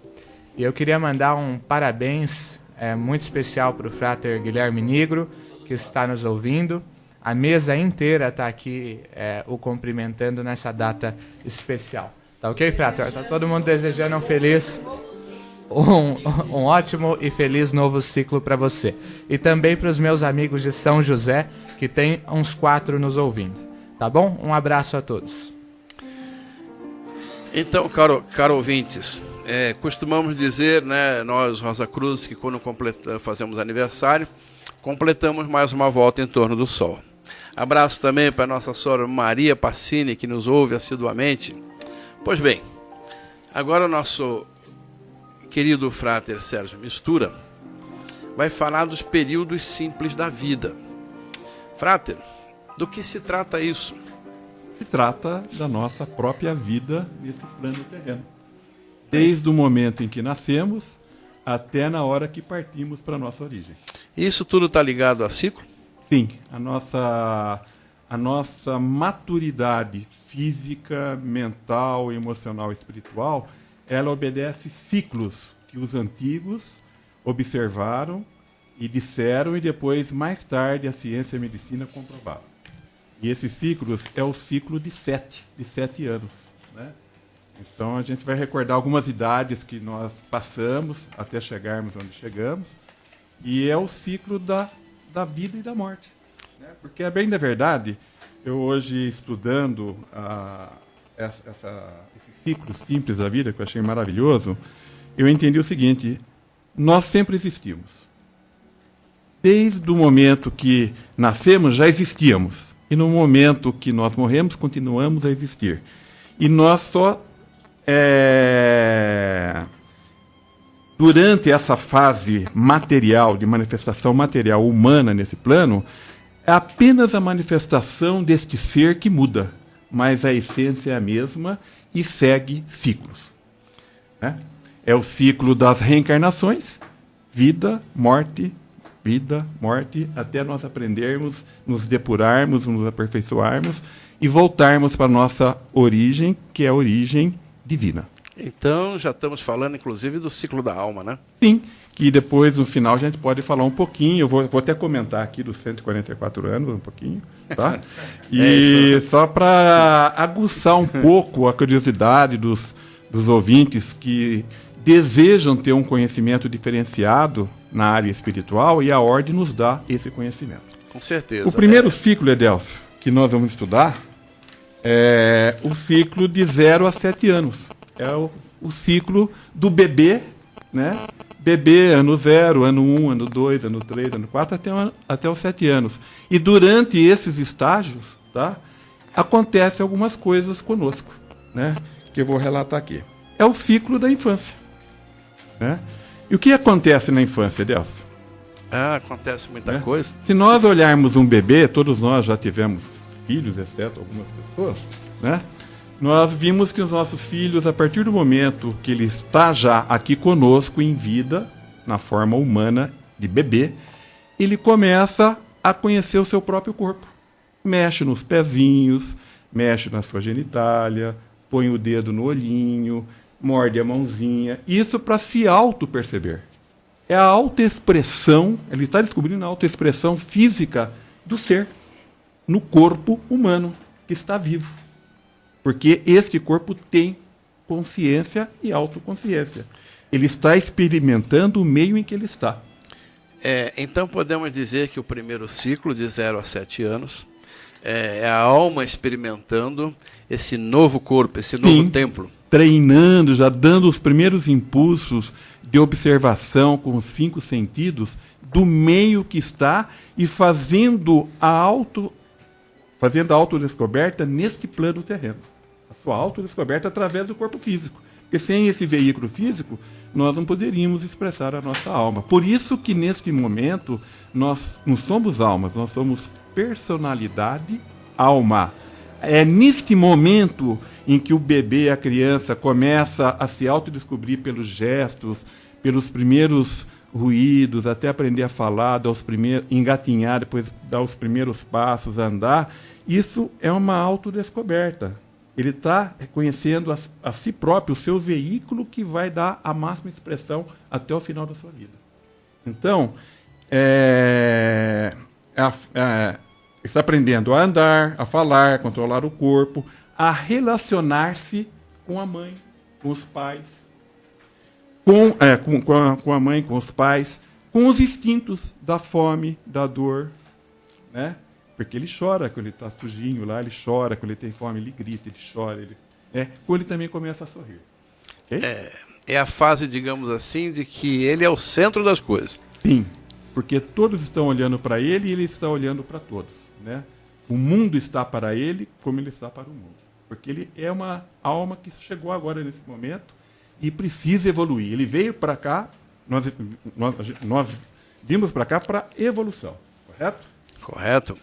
E eu queria mandar um parabéns muito especial para o frater Guilherme Nigro, que está nos ouvindo. A mesa inteira está aqui o cumprimentando nessa data especial. Tá ok, frater? Está todo mundo desejando um ótimo e feliz novo ciclo para você. E também para os meus amigos de São José, que tem uns 4 nos ouvindo. Tá bom? Um abraço a todos. Então, caro ouvintes, costumamos dizer, né, nós, Rosa Cruz, que quando fazemos aniversário, completamos mais uma volta em torno do Sol. Abraço também para a nossa senhora Maria Passini, que nos ouve assiduamente. Pois bem, agora o nosso querido frater Sérgio Mistura vai falar dos períodos simples da vida. Frater, do que se trata isso? Se trata da nossa própria vida nesse plano terreno. Desde o momento em que nascemos até na hora que partimos para a nossa origem. Isso tudo está ligado a ciclo? Sim, a nossa maturidade física, mental, emocional e espiritual, ela obedece ciclos que os antigos observaram e disseram e depois, mais tarde, a ciência e a medicina comprovaram. E esses ciclos é o ciclo de 7 anos. Né? Então a gente vai recordar algumas idades que nós passamos até chegarmos onde chegamos. E é o ciclo da vida e da morte. Né? Porque, é bem da verdade, eu hoje estudando esse ciclo simples da vida, que eu achei maravilhoso, eu entendi o seguinte: nós sempre existimos. Desde o momento que nascemos, já existíamos. E no momento que nós morremos, continuamos a existir. E nós só, durante essa fase material, de manifestação material humana nesse plano, é apenas a manifestação deste ser que muda, mas a essência é a mesma e segue ciclos. Né? É o ciclo das reencarnações, vida, morte, até nós aprendermos, nos depurarmos, nos aperfeiçoarmos e voltarmos para a nossa origem, que é a origem divina. Então, já estamos falando, inclusive, do ciclo da alma, né? Sim, que depois, no final, a gente pode falar um pouquinho. Eu vou até comentar aqui dos 144 anos, um pouquinho, tá? E só para aguçar um pouco a curiosidade dos ouvintes que desejam ter um conhecimento diferenciado na área espiritual, e a Ordem nos dá esse conhecimento. Com certeza. O primeiro ciclo, Edélcio, que nós vamos estudar, é o ciclo de 0 a 7 anos. É o ciclo do bebê, né? Bebê, ano 0, ano 1, ano 2, ano 3, ano 4, até os 7 anos. E durante esses estágios, tá? acontecem algumas coisas conosco, né, que eu vou relatar aqui. É o ciclo da infância, né? E o que acontece na infância, Delcio? Acontece muita coisa. Se nós olharmos um bebê, todos nós já tivemos filhos, exceto algumas pessoas, né? Nós vimos que os nossos filhos, a partir do momento que ele está já aqui conosco em vida, na forma humana de bebê, ele começa a conhecer o seu próprio corpo. Mexe nos pezinhos, mexe na sua genitália, põe o dedo no olhinho, morde a mãozinha. Isso para se auto-perceber. É a autoexpressão, ele está descobrindo a autoexpressão física do ser no corpo humano que está vivo. Porque este corpo tem consciência e autoconsciência. Ele está experimentando o meio em que ele está. Então podemos dizer que o primeiro ciclo, de 0 a 7 anos, é a alma experimentando esse novo corpo, esse novo templo. Treinando, já dando os primeiros impulsos de observação com os 5 sentidos do meio que está e fazendo a autodescoberta neste plano terreno. A sua autodescoberta através do corpo físico. Porque sem esse veículo físico, nós não poderíamos expressar a nossa alma. Por isso que neste momento, nós não somos almas, nós somos personalidade, alma. É neste momento em que o bebê, a criança, começa a se autodescobrir pelos gestos, pelos primeiros ruídos, até aprender a falar, engatinhar, depois dar os primeiros passos, andar. Isso é uma autodescoberta. Ele está reconhecendo a si próprio, o seu veículo que vai dar a máxima expressão até o final da sua vida. Então, está aprendendo a andar, a falar, a controlar o corpo, a relacionar-se com a mãe, com os pais, com a mãe, com os pais, com os instintos da fome, da dor, né? Porque ele chora quando ele está sujinho lá, ele chora quando ele tem fome, ele grita, ele chora, quando ele também começa a sorrir. Okay? É a fase, digamos assim, de que ele é o centro das coisas. Sim, porque todos estão olhando para ele e ele está olhando para todos, né? O mundo está para ele como ele está para o mundo. Porque ele é uma alma que chegou agora nesse momento e precisa evoluir. Ele veio para cá, nós vimos para cá para evolução, correto? Correto.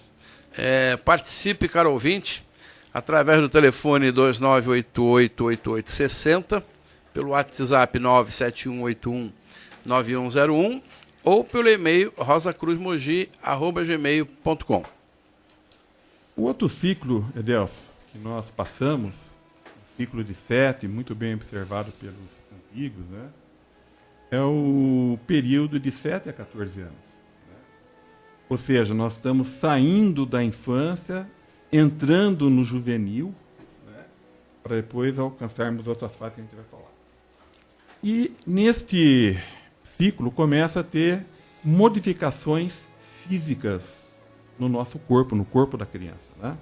Participe, caro ouvinte, através do telefone 29888860, pelo WhatsApp 971819101 ou pelo e-mail rosacruzmogi@gmail.com. O outro ciclo, Edelcio, que nós passamos, o ciclo de 7, muito bem observado pelos antigos, né? É o período de 7 a 14 anos. Ou seja, nós estamos saindo da infância, entrando no juvenil, né, para depois alcançarmos outras fases que a gente vai falar. E neste ciclo começa a ter modificações físicas no nosso corpo, no corpo da criança, né?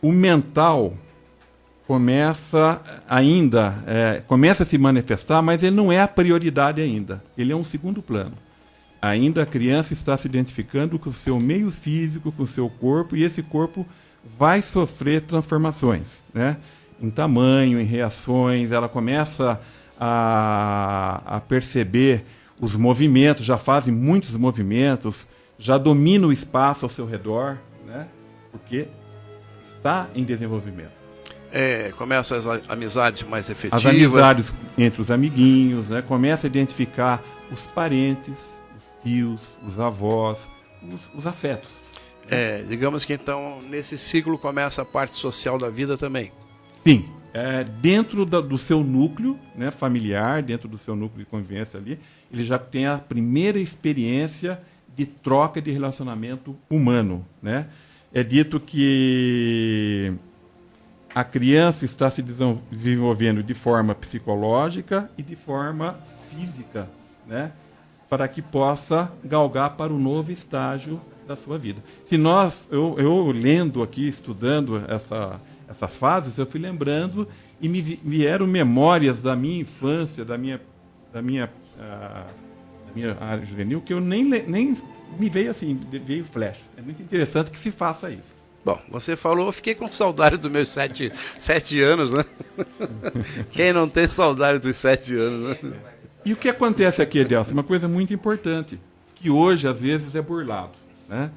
O mental começa a se manifestar, mas ele não é a prioridade ainda. Ele é um segundo plano. Ainda a criança está se identificando com o seu meio físico, com o seu corpo, e esse corpo vai sofrer transformações, né? Em tamanho, em reações, ela começa a perceber os movimentos, já fazem muitos movimentos, já domina o espaço ao seu redor, né? Porque está em desenvolvimento. Começam as amizades mais efetivas. As amizades entre os amiguinhos, né? Começa a identificar os parentes, tios, os avós, os afetos. Digamos que então nesse ciclo começa a parte social da vida também. Sim, dentro do seu núcleo, né, familiar, dentro do seu núcleo de convivência ali, ele já tem a primeira experiência de troca de relacionamento humano, né? É dito que a criança está se desenvolvendo de forma psicológica e de forma física, né? Para que possa galgar para o novo estágio da sua vida. Se eu lendo aqui, estudando essas fases, eu fui lembrando e me vieram memórias da minha infância, da minha área juvenil, que eu nem me veio assim, veio flash. É muito interessante que se faça isso. Bom, você falou, eu fiquei com saudade dos meus 7 anos, né? Quem não tem saudade dos 7 anos, né? E o que acontece aqui, Edelcio? Uma coisa muito importante, que hoje, às vezes, é burlado, né?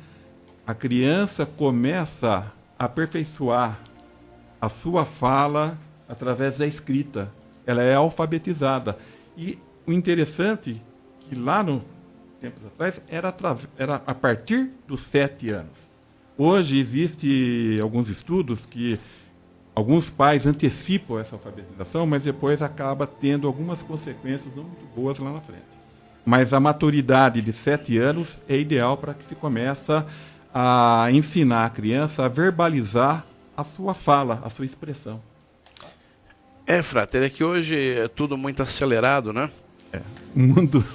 A criança começa a aperfeiçoar a sua fala através da escrita. Ela é alfabetizada. E o interessante é que lá no tempos atrás era a partir dos 7 anos. Hoje existe alguns estudos que alguns pais antecipam essa alfabetização, mas depois acaba tendo algumas consequências não muito boas lá na frente. Mas a maturidade de 7 anos é ideal para que se comece a ensinar a criança a verbalizar a sua fala, a sua expressão. Frater, é que hoje é tudo muito acelerado, né? O mundo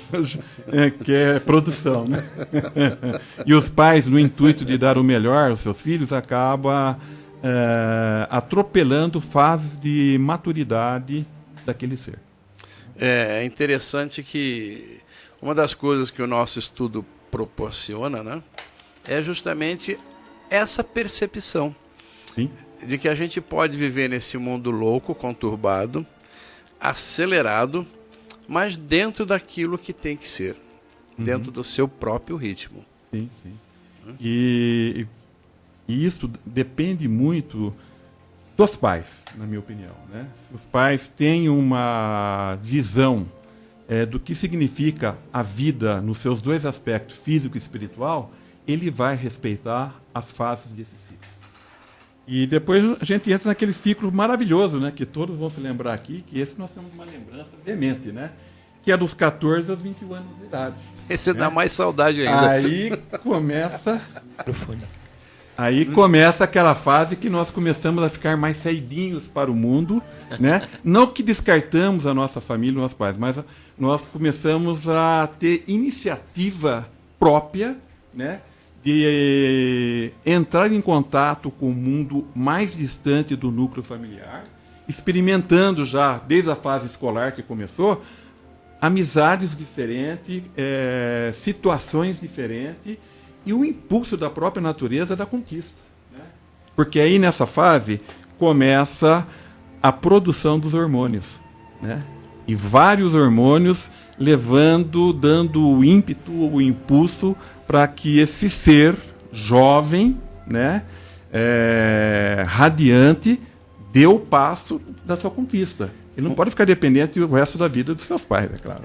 quer produção, né? E os pais, no intuito de dar o melhor aos seus filhos, acabam atropelando fases de maturidade daquele ser. É interessante que uma das coisas que o nosso estudo proporciona, né, é justamente essa percepção. Sim. De que a gente pode viver nesse mundo louco, conturbado, acelerado, mas dentro daquilo que tem que ser, dentro do seu próprio ritmo. Sim, sim. E isso depende muito dos pais, na minha opinião, né? Se os pais têm uma visão do que significa a vida nos seus dois aspectos, físico e espiritual, ele vai respeitar as fases desse ciclo. E depois a gente entra naquele ciclo maravilhoso, né, que todos vão se lembrar aqui, que esse nós temos uma lembrança veemente, né, que é dos 14 aos 21 anos de idade. Esse dá mais saudade ainda. Aí começa aquela fase que nós começamos a ficar mais saidinhos para o mundo, né? Não que descartamos a nossa família, nossos pais, mas nós começamos a ter iniciativa própria, né? De entrar em contato com o mundo mais distante do núcleo familiar, experimentando já, desde a fase escolar que começou, amizades diferentes, situações diferentes e o impulso da própria natureza da conquista, né? Porque aí nessa fase começa a produção dos hormônios, né? E vários hormônios dando o ímpeto, o impulso para que esse ser jovem, né, radiante, dê o passo da sua conquista. Ele não pode ficar dependente do resto da vida dos seus pais, é claro.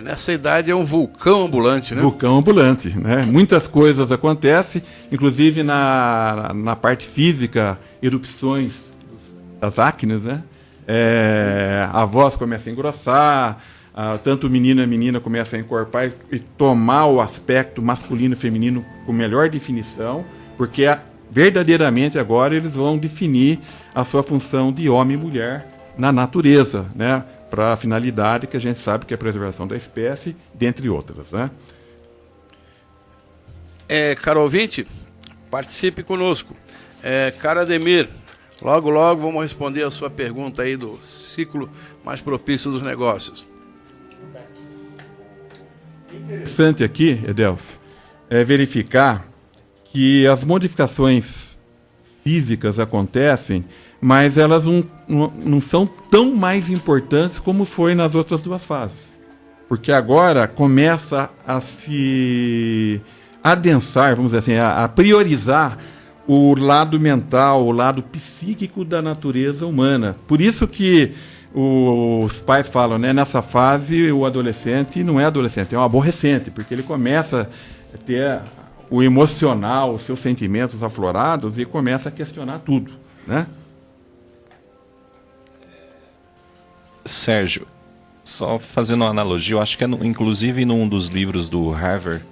Nessa idade é um vulcão ambulante, né? Vulcão ambulante, né? Muitas coisas acontecem, inclusive na parte física, erupções das acnes, né? A voz começa a engrossar, tanto o menino e a menina começam a encorpar e tomar o aspecto masculino e feminino com melhor definição, porque verdadeiramente agora eles vão definir a sua função de homem e mulher na natureza, né? Para a finalidade que a gente sabe que é a preservação da espécie, dentre outras, né? Caro ouvinte, participe conosco. Caro Ademir, logo vamos responder a sua pergunta aí do ciclo mais propício dos negócios. Interessante aqui, Edelcio, é verificar que as modificações físicas acontecem, mas elas não são tão mais importantes como foi nas outras duas fases. Porque agora começa a se adensar, vamos dizer assim, a priorizar o lado mental, o lado psíquico da natureza humana. Por isso que os pais falam, né, nessa fase o adolescente não é adolescente, é um aborrecente, porque ele começa a ter o emocional, os seus sentimentos aflorados e começa a questionar tudo, né? Sérgio, só fazendo uma analogia, eu acho que inclusive num dos livros do Harvard,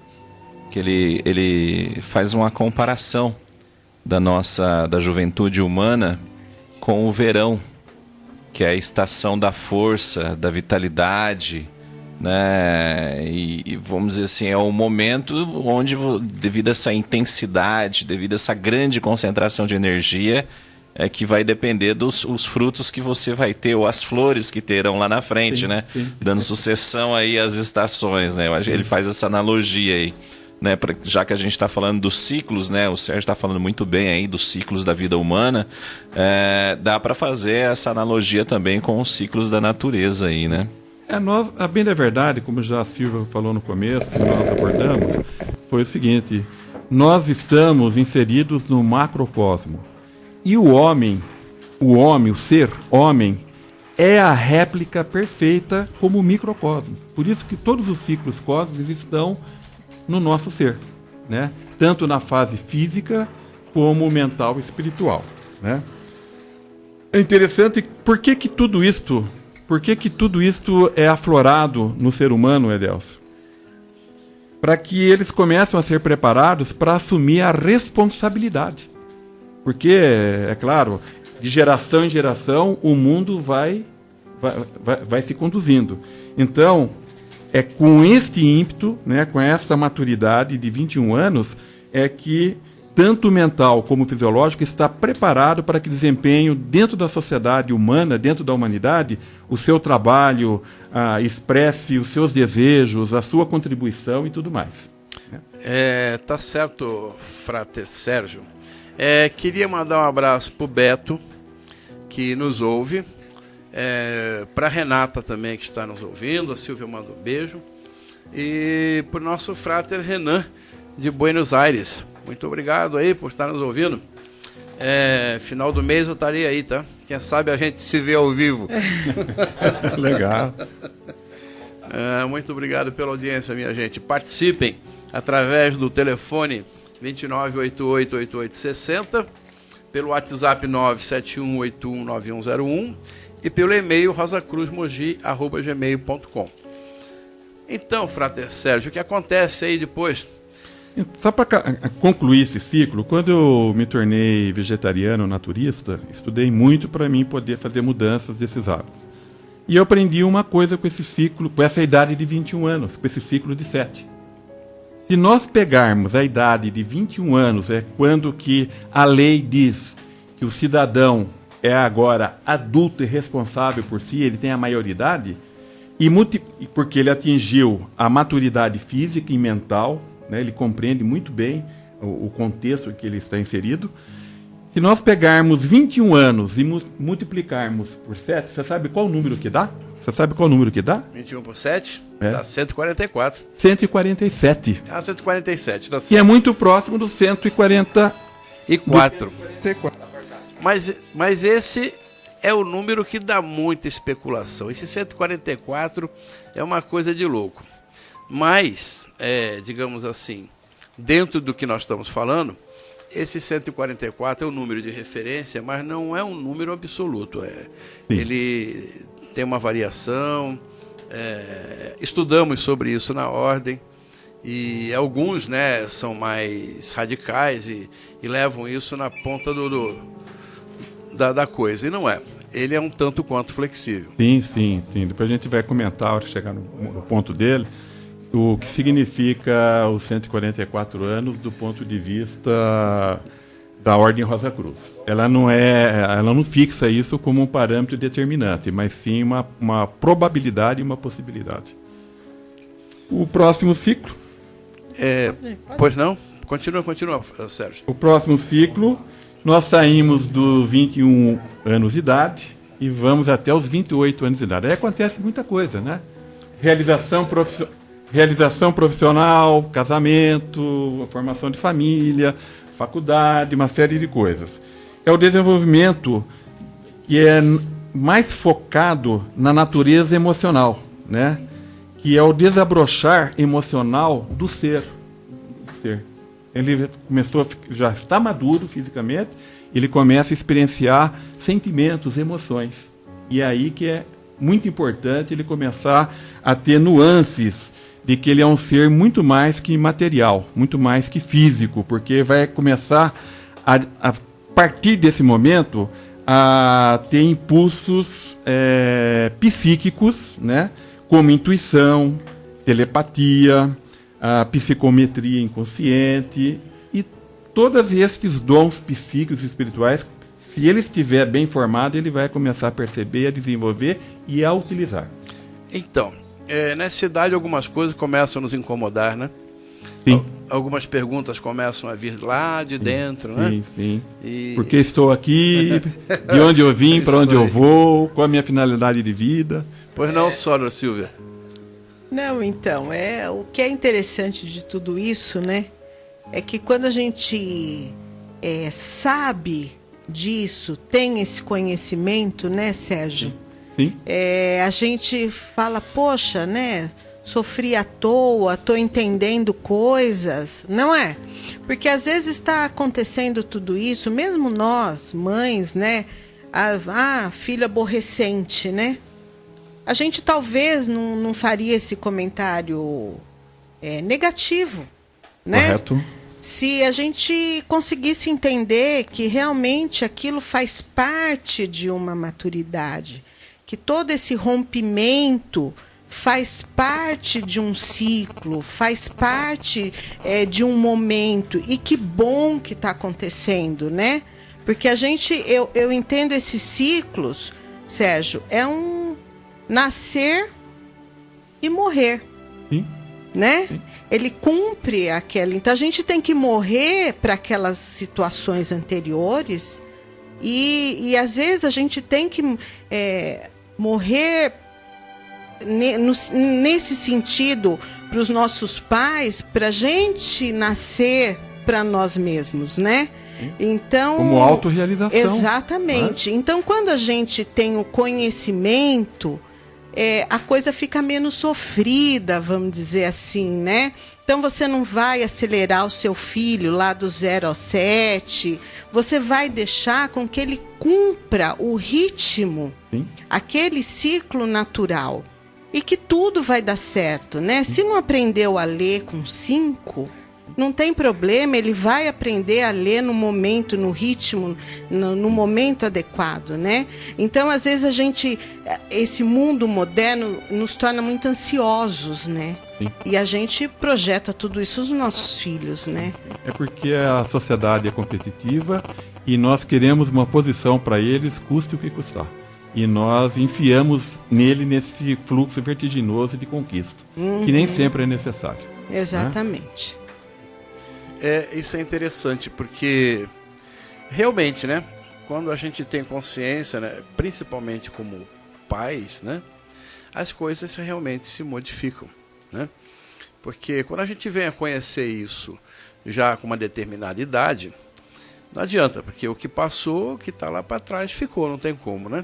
que ele faz uma comparação da juventude humana com o verão, que é a estação da força, da vitalidade, né? E vamos dizer assim, é o momento onde, devido a essa intensidade, devido a essa grande concentração de energia, que vai depender dos frutos que você vai ter, ou as flores que terão lá na frente, sim, né? Sim. Dando sucessão aí às estações, né? Eu acho que ele faz essa analogia aí. né, já que a gente está falando dos ciclos, né, o Sérgio está falando muito bem aí dos ciclos da vida humana, dá para fazer essa analogia também com os ciclos da natureza aí, né? A bem da verdade, como já a Silvia falou no começo, e nós abordamos, foi o seguinte: nós estamos inseridos no macrocosmo. E o ser homem, é a réplica perfeita como o microcosmo. Por isso que todos os ciclos cósmicos estão no nosso ser, né? Tanto na fase física como mental e espiritual, né? É interessante, por que tudo isto é aflorado no ser humano, Edelcio? Para que eles comecem a ser preparados para assumir a responsabilidade. Porque, é claro, de geração em geração, o mundo vai se conduzindo. Então, é com este ímpeto, né, com essa maturidade de 21 anos, é que tanto mental como fisiológico está preparado para que desempenhe dentro da sociedade humana, dentro da humanidade, o seu trabalho, expresse os seus desejos, a sua contribuição e tudo mais. Tá certo, Frater Sérgio. Queria mandar um abraço para o Beto, que nos ouve, para a Renata também, que está nos ouvindo, a Silvia manda um beijo, e para o nosso Frater Renan, de Buenos Aires. Muito obrigado aí por estar nos ouvindo. Final do mês eu estarei aí, tá? Quem sabe a gente se vê ao vivo. Legal. Muito obrigado pela audiência, minha gente. Participem através do telefone 2988-8860, pelo WhatsApp 971819101 e pelo e-mail rosacruzmogi@gmail.com. Então, Frater Sérgio, o que acontece aí depois? Só para concluir esse ciclo, quando eu me tornei vegetariano naturista, estudei muito para mim poder fazer mudanças desses hábitos. E eu aprendi uma coisa com esse ciclo, com essa idade de 21 anos, com esse ciclo de 7. Se nós pegarmos a idade de 21 anos, é quando que a lei diz que o cidadão é agora adulto e responsável por si, ele tem a maioridade, porque ele atingiu a maturidade física e mental, né, ele compreende muito bem o contexto em que ele está inserido. Se nós pegarmos 21 anos e multiplicarmos por 7, você sabe qual o número que dá? 21 por 7? Dá 144. 147. 147. Dá que é muito próximo do 144. Mas esse é o número que dá muita especulação. Esse 144 é uma coisa de louco. Mas, digamos assim, dentro do que nós estamos falando, esse 144 é um número de referência, mas não é um número absoluto. Ele tem uma variação, estudamos sobre isso na ordem, e alguns, né, são mais radicais e levam isso na ponta da coisa, e não é. Ele é um tanto quanto flexível. Sim. Depois a gente vai comentar, a hora de chegar no ponto dele, o que significa os 144 anos do ponto de vista da Ordem Rosa Cruz. Ela não fixa isso como um parâmetro determinante, mas sim uma probabilidade e uma possibilidade. O próximo ciclo... Pois não? Continua, Sérgio. O próximo ciclo, nós saímos dos 21 anos de idade e vamos até os 28 anos de idade. Aí acontece muita coisa, né? Realização profissional, casamento, formação de família, faculdade, uma série de coisas. É o desenvolvimento que é mais focado na natureza emocional, né? Que é o desabrochar emocional do ser. Ele já está maduro fisicamente, ele começa a experienciar sentimentos, emoções. E é aí que é muito importante ele começar a ter nuances de que ele é um ser muito mais que material, muito mais que físico, porque vai começar a partir desse momento a ter impulsos psíquicos, né, como intuição, telepatia, a psicometria inconsciente e todos esses dons psíquicos e espirituais. Se ele estiver bem formado, ele vai começar a perceber, a desenvolver e a utilizar. Então, nessa idade algumas coisas começam a nos incomodar, né? Sim. Algumas perguntas começam a vir lá de dentro, né? Sim, sim. Por que estou aqui? De onde eu vim? Para onde eu vou? Qual a minha finalidade de vida? Pois não, Sora Silvia? Não, então, o que é interessante de tudo isso, né? É que quando a gente sabe disso, tem esse conhecimento, né, Sérgio? Sim. A gente fala, poxa, né? Sofri à toa, estou entendendo coisas, não é? Porque às vezes está acontecendo tudo isso, mesmo nós, mães, né? Filho aborrecente, né? A gente talvez não faria esse comentário negativo, né? Correto. Se a gente conseguisse entender que realmente aquilo faz parte de uma maturidade, que todo esse rompimento faz parte de um ciclo, faz parte de um momento, e que bom que está acontecendo, né? Porque eu entendo esses ciclos, Sérgio, é um nascer e morrer. Sim. Né? Sim. Ele cumpre aquela. Então a gente tem que morrer para aquelas situações anteriores e às vezes a gente tem que morrer nesse sentido para os nossos pais, para a gente nascer para nós mesmos, né? Então, como autorrealização. Exatamente. Né? Então, quando a gente tem o conhecimento, a coisa fica menos sofrida, vamos dizer assim, né? Então, você não vai acelerar o seu filho lá do 0 ao 7, você vai deixar com que ele cumpra o ritmo, sim, aquele ciclo natural. E que tudo vai dar certo, né? Se não aprendeu a ler com 5, não tem problema, ele vai aprender a ler no momento, no ritmo, no momento adequado, né? Então, às vezes, esse mundo moderno nos torna muito ansiosos, né? Sim. E a gente projeta tudo isso nos nossos filhos, né? É porque a sociedade é competitiva e nós queremos uma posição para eles, custe o que custar. E nós enfiamos nele nesse fluxo vertiginoso de conquista, que nem sempre é necessário. Exatamente. Né? Isso é interessante, porque realmente, né, quando a gente tem consciência, né, principalmente como pais, né, as coisas realmente se modificam. Né? Porque quando a gente vem a conhecer isso já com uma determinada idade, não adianta, porque o que passou, o que está lá para trás ficou, não tem como, né?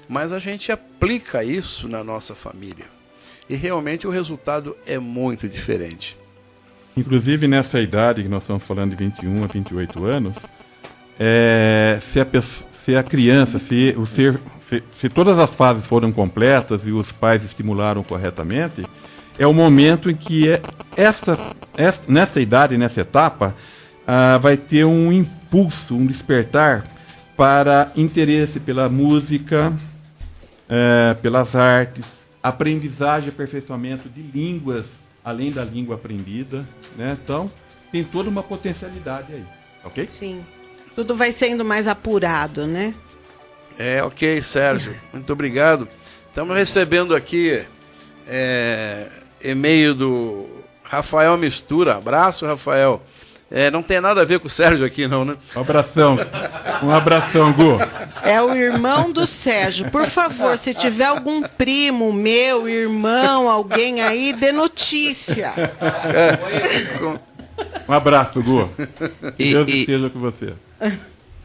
Mas a gente aplica isso na nossa família. E realmente o resultado é muito diferente. Inclusive nessa idade que nós estamos falando de 21 a 28 anos, se a criança, se todas as fases foram completas e os pais estimularam corretamente, é o momento em que nessa idade, nessa etapa, vai ter um impulso, um despertar para interesse pela música, pelas artes, aprendizagem e aperfeiçoamento de línguas, além da língua aprendida, né? Então, tem toda uma potencialidade aí, ok? Sim, tudo vai sendo mais apurado, né? Ok, Sérgio, muito obrigado. Estamos recebendo aqui e-mail do Rafael Mistura. Abraço, Rafael. Não tem nada a ver com o Sérgio aqui, não, né? Um abração, Gu. É o irmão do Sérgio. Por favor, se tiver algum primo meu, irmão, alguém aí, dê notícia. Um abraço, Gu. Deus esteja com você.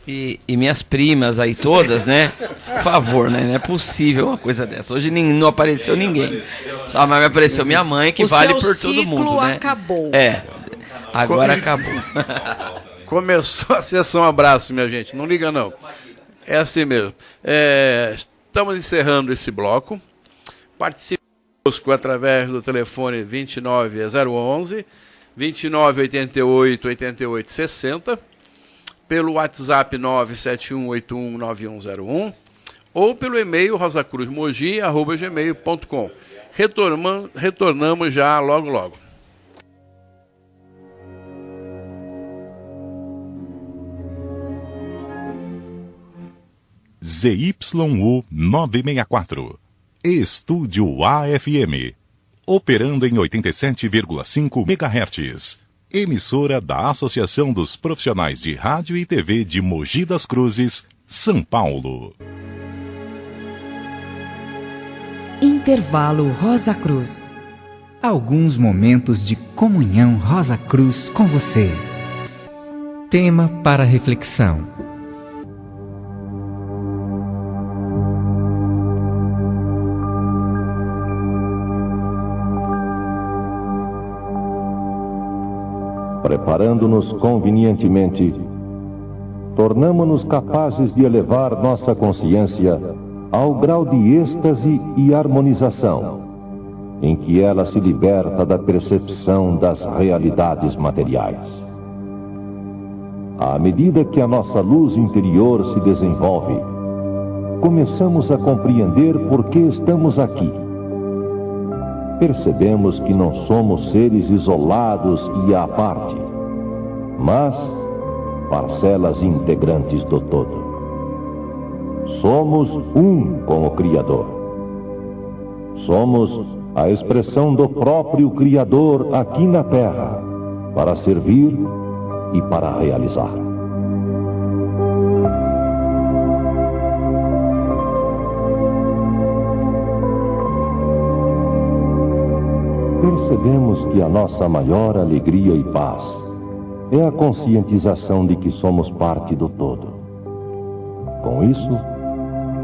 E minhas primas aí todas, né? Por favor, né? Não é possível uma coisa dessa. Hoje não apareceu ninguém. Só mas me apareceu minha mãe, que vale por todo mundo, né? O ciclo acabou. Agora acabou. Começou a sessão abraço, minha gente. Não liga, não. É assim mesmo. Estamos encerrando esse bloco. Participe conosco através do telefone 29011, 2988 8860, pelo WhatsApp 971819101 ou pelo e-mail rosacruzmogi@gmail.com. Retornamos já logo. ZYU 964, Estúdio AFM, operando em 87,5 MHz. Emissora da Associação dos Profissionais de Rádio e TV de Mogi das Cruzes, São Paulo. Intervalo Rosa Cruz. Alguns momentos de comunhão Rosa Cruz com você. Tema para reflexão. Preparando-nos convenientemente, tornamo-nos capazes de elevar nossa consciência ao grau de êxtase e harmonização, em que ela se liberta da percepção das realidades materiais. À medida que a nossa luz interior se desenvolve, começamos a compreender por que estamos aqui. Percebemos que não somos seres isolados e à parte, mas parcelas integrantes do todo. Somos um com o Criador. Somos a expressão do próprio Criador aqui na Terra, para servir e para realizar. Percebemos que a nossa maior alegria e paz é a conscientização de que somos parte do todo. Com isso,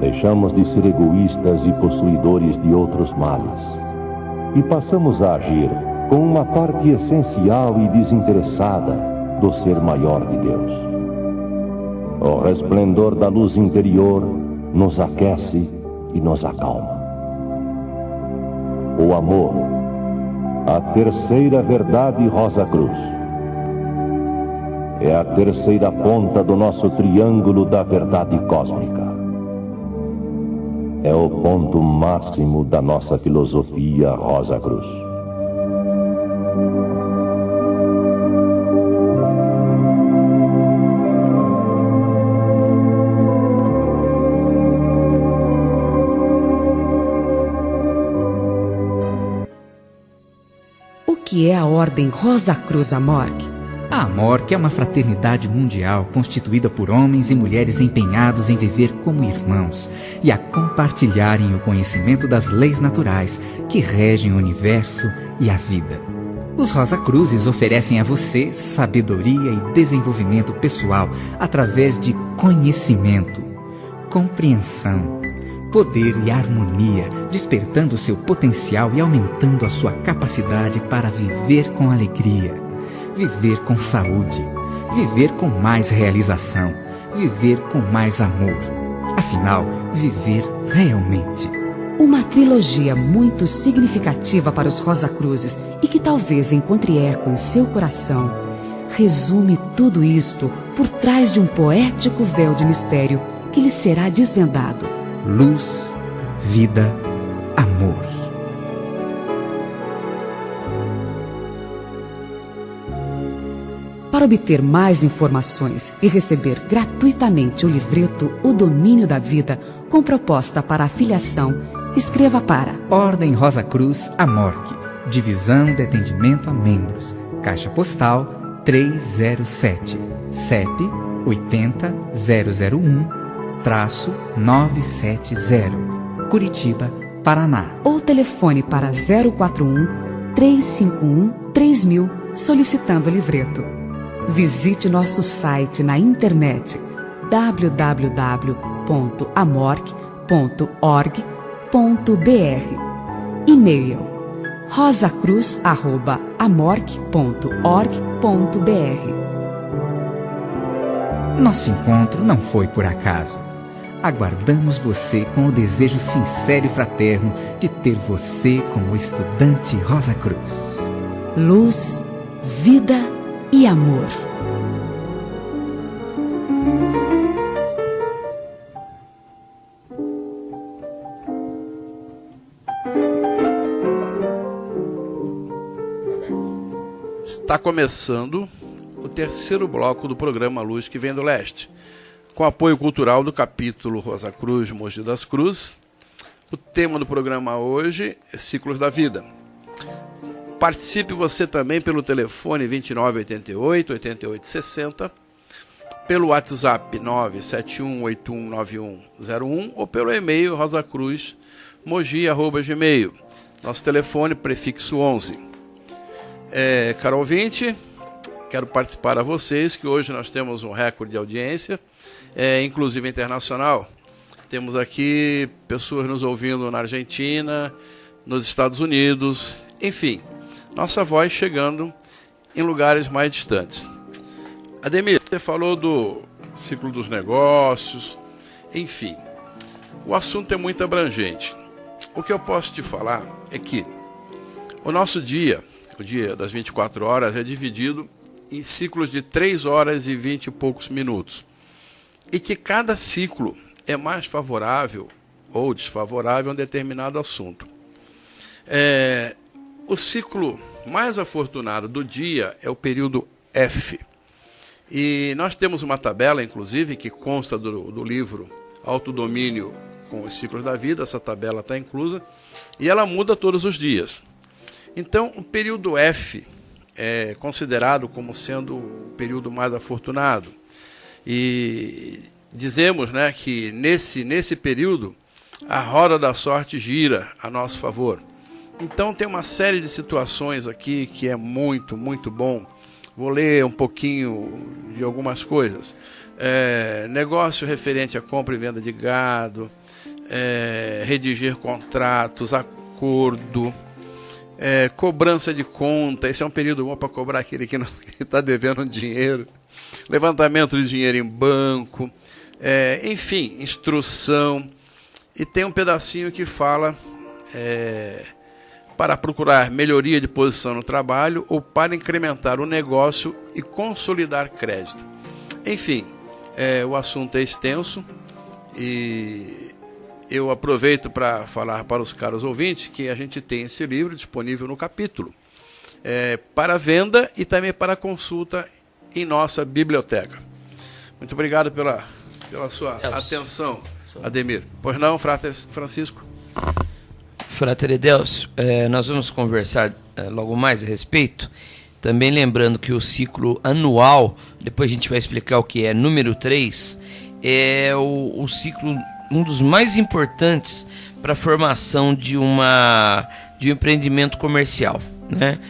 deixamos de ser egoístas e possuidores de outros males e passamos a agir com uma parte essencial e desinteressada do ser maior de Deus. O resplendor da luz interior nos aquece e nos acalma. O amor, a terceira verdade Rosa Cruz, é a terceira ponta do nosso triângulo da verdade cósmica. É o ponto máximo da nossa filosofia Rosa Cruz. O que é a Ordem Rosa Cruz Amorque? A Amorque é uma fraternidade mundial constituída por homens e mulheres empenhados em viver como irmãos e a compartilharem o conhecimento das leis naturais que regem o universo e a vida. Os Rosa Cruzes oferecem a você sabedoria e desenvolvimento pessoal através de conhecimento, compreensão, poder e harmonia, despertando seu potencial e aumentando a sua capacidade para viver com alegria, viver com saúde, viver com mais realização, viver com mais amor. Afinal, viver realmente. Uma trilogia muito significativa para os Rosa Cruzes e que talvez encontre eco em seu coração, resume tudo isto por trás de um poético véu de mistério que lhe será desvendado. Luz, vida, amor. Para obter mais informações e receber gratuitamente o livreto O Domínio da Vida, com proposta para afiliação, escreva para Ordem Rosa Cruz Amorque, Divisão de Atendimento a Membros, Caixa Postal 307, CEP 80001-970, Curitiba, Paraná. Ou telefone para 041 351 3000 solicitando o livreto. Visite nosso site na internet www.amorque.org.br. E-mail rosacruz@amorque.org.br. Nosso encontro não foi por acaso. Aguardamos você com o desejo sincero e fraterno de ter você como estudante Rosa Cruz. Luz, vida e amor. Está começando o terceiro bloco do programa Luz que Vem do Leste, com apoio cultural do capítulo Rosa Cruz, Mogi das Cruzes. O tema do programa hoje é Ciclos da Vida. Participe você também pelo telefone 2988-8860, pelo WhatsApp 971819101 ou pelo e-mail rosacruzmogi@gmail. Nosso telefone prefixo 11. Caro ouvinte, quero participar a vocês que hoje nós temos um recorde de audiência, inclusive internacional. Temos aqui pessoas nos ouvindo na Argentina, nos Estados Unidos, enfim, nossa voz chegando em lugares mais distantes. Ademir, você falou do ciclo dos negócios, enfim, o assunto é muito abrangente. O que eu posso te falar é que o nosso dia, o dia das 24 horas, é dividido em ciclos de 3 horas e 20 e poucos minutos. E que cada ciclo é mais favorável ou desfavorável a um determinado assunto. O ciclo mais afortunado do dia é o período F. E nós temos uma tabela, inclusive, que consta do livro Autodomínio com os Ciclos da Vida. Essa tabela está inclusa e ela muda todos os dias. Então, o período F é considerado como sendo o período mais afortunado. E dizemos, né, que nesse período a roda da sorte gira a nosso favor. Então tem uma série de situações aqui que é muito, muito bom. Vou ler um pouquinho de algumas coisas. Negócio referente à compra e venda de gado, redigir contratos, acordo, cobrança de conta. Esse é um período bom para cobrar aquele que está devendo dinheiro. Levantamento de dinheiro em banco, enfim, instrução. E tem um pedacinho que fala para procurar melhoria de posição no trabalho ou para incrementar o negócio e consolidar crédito. Enfim, o assunto é extenso e eu aproveito para falar para os caros ouvintes que a gente tem esse livro disponível no capítulo, para venda e também para consulta em nossa biblioteca. Muito obrigado pela sua atenção, Ademir. Pois não, Frater Francisco? Frater Edelcio, nós vamos conversar logo mais a respeito. Também lembrando que o ciclo anual, depois a gente vai explicar o que é, número 3, é o ciclo, um dos mais importantes para a formação de um empreendimento comercial, né?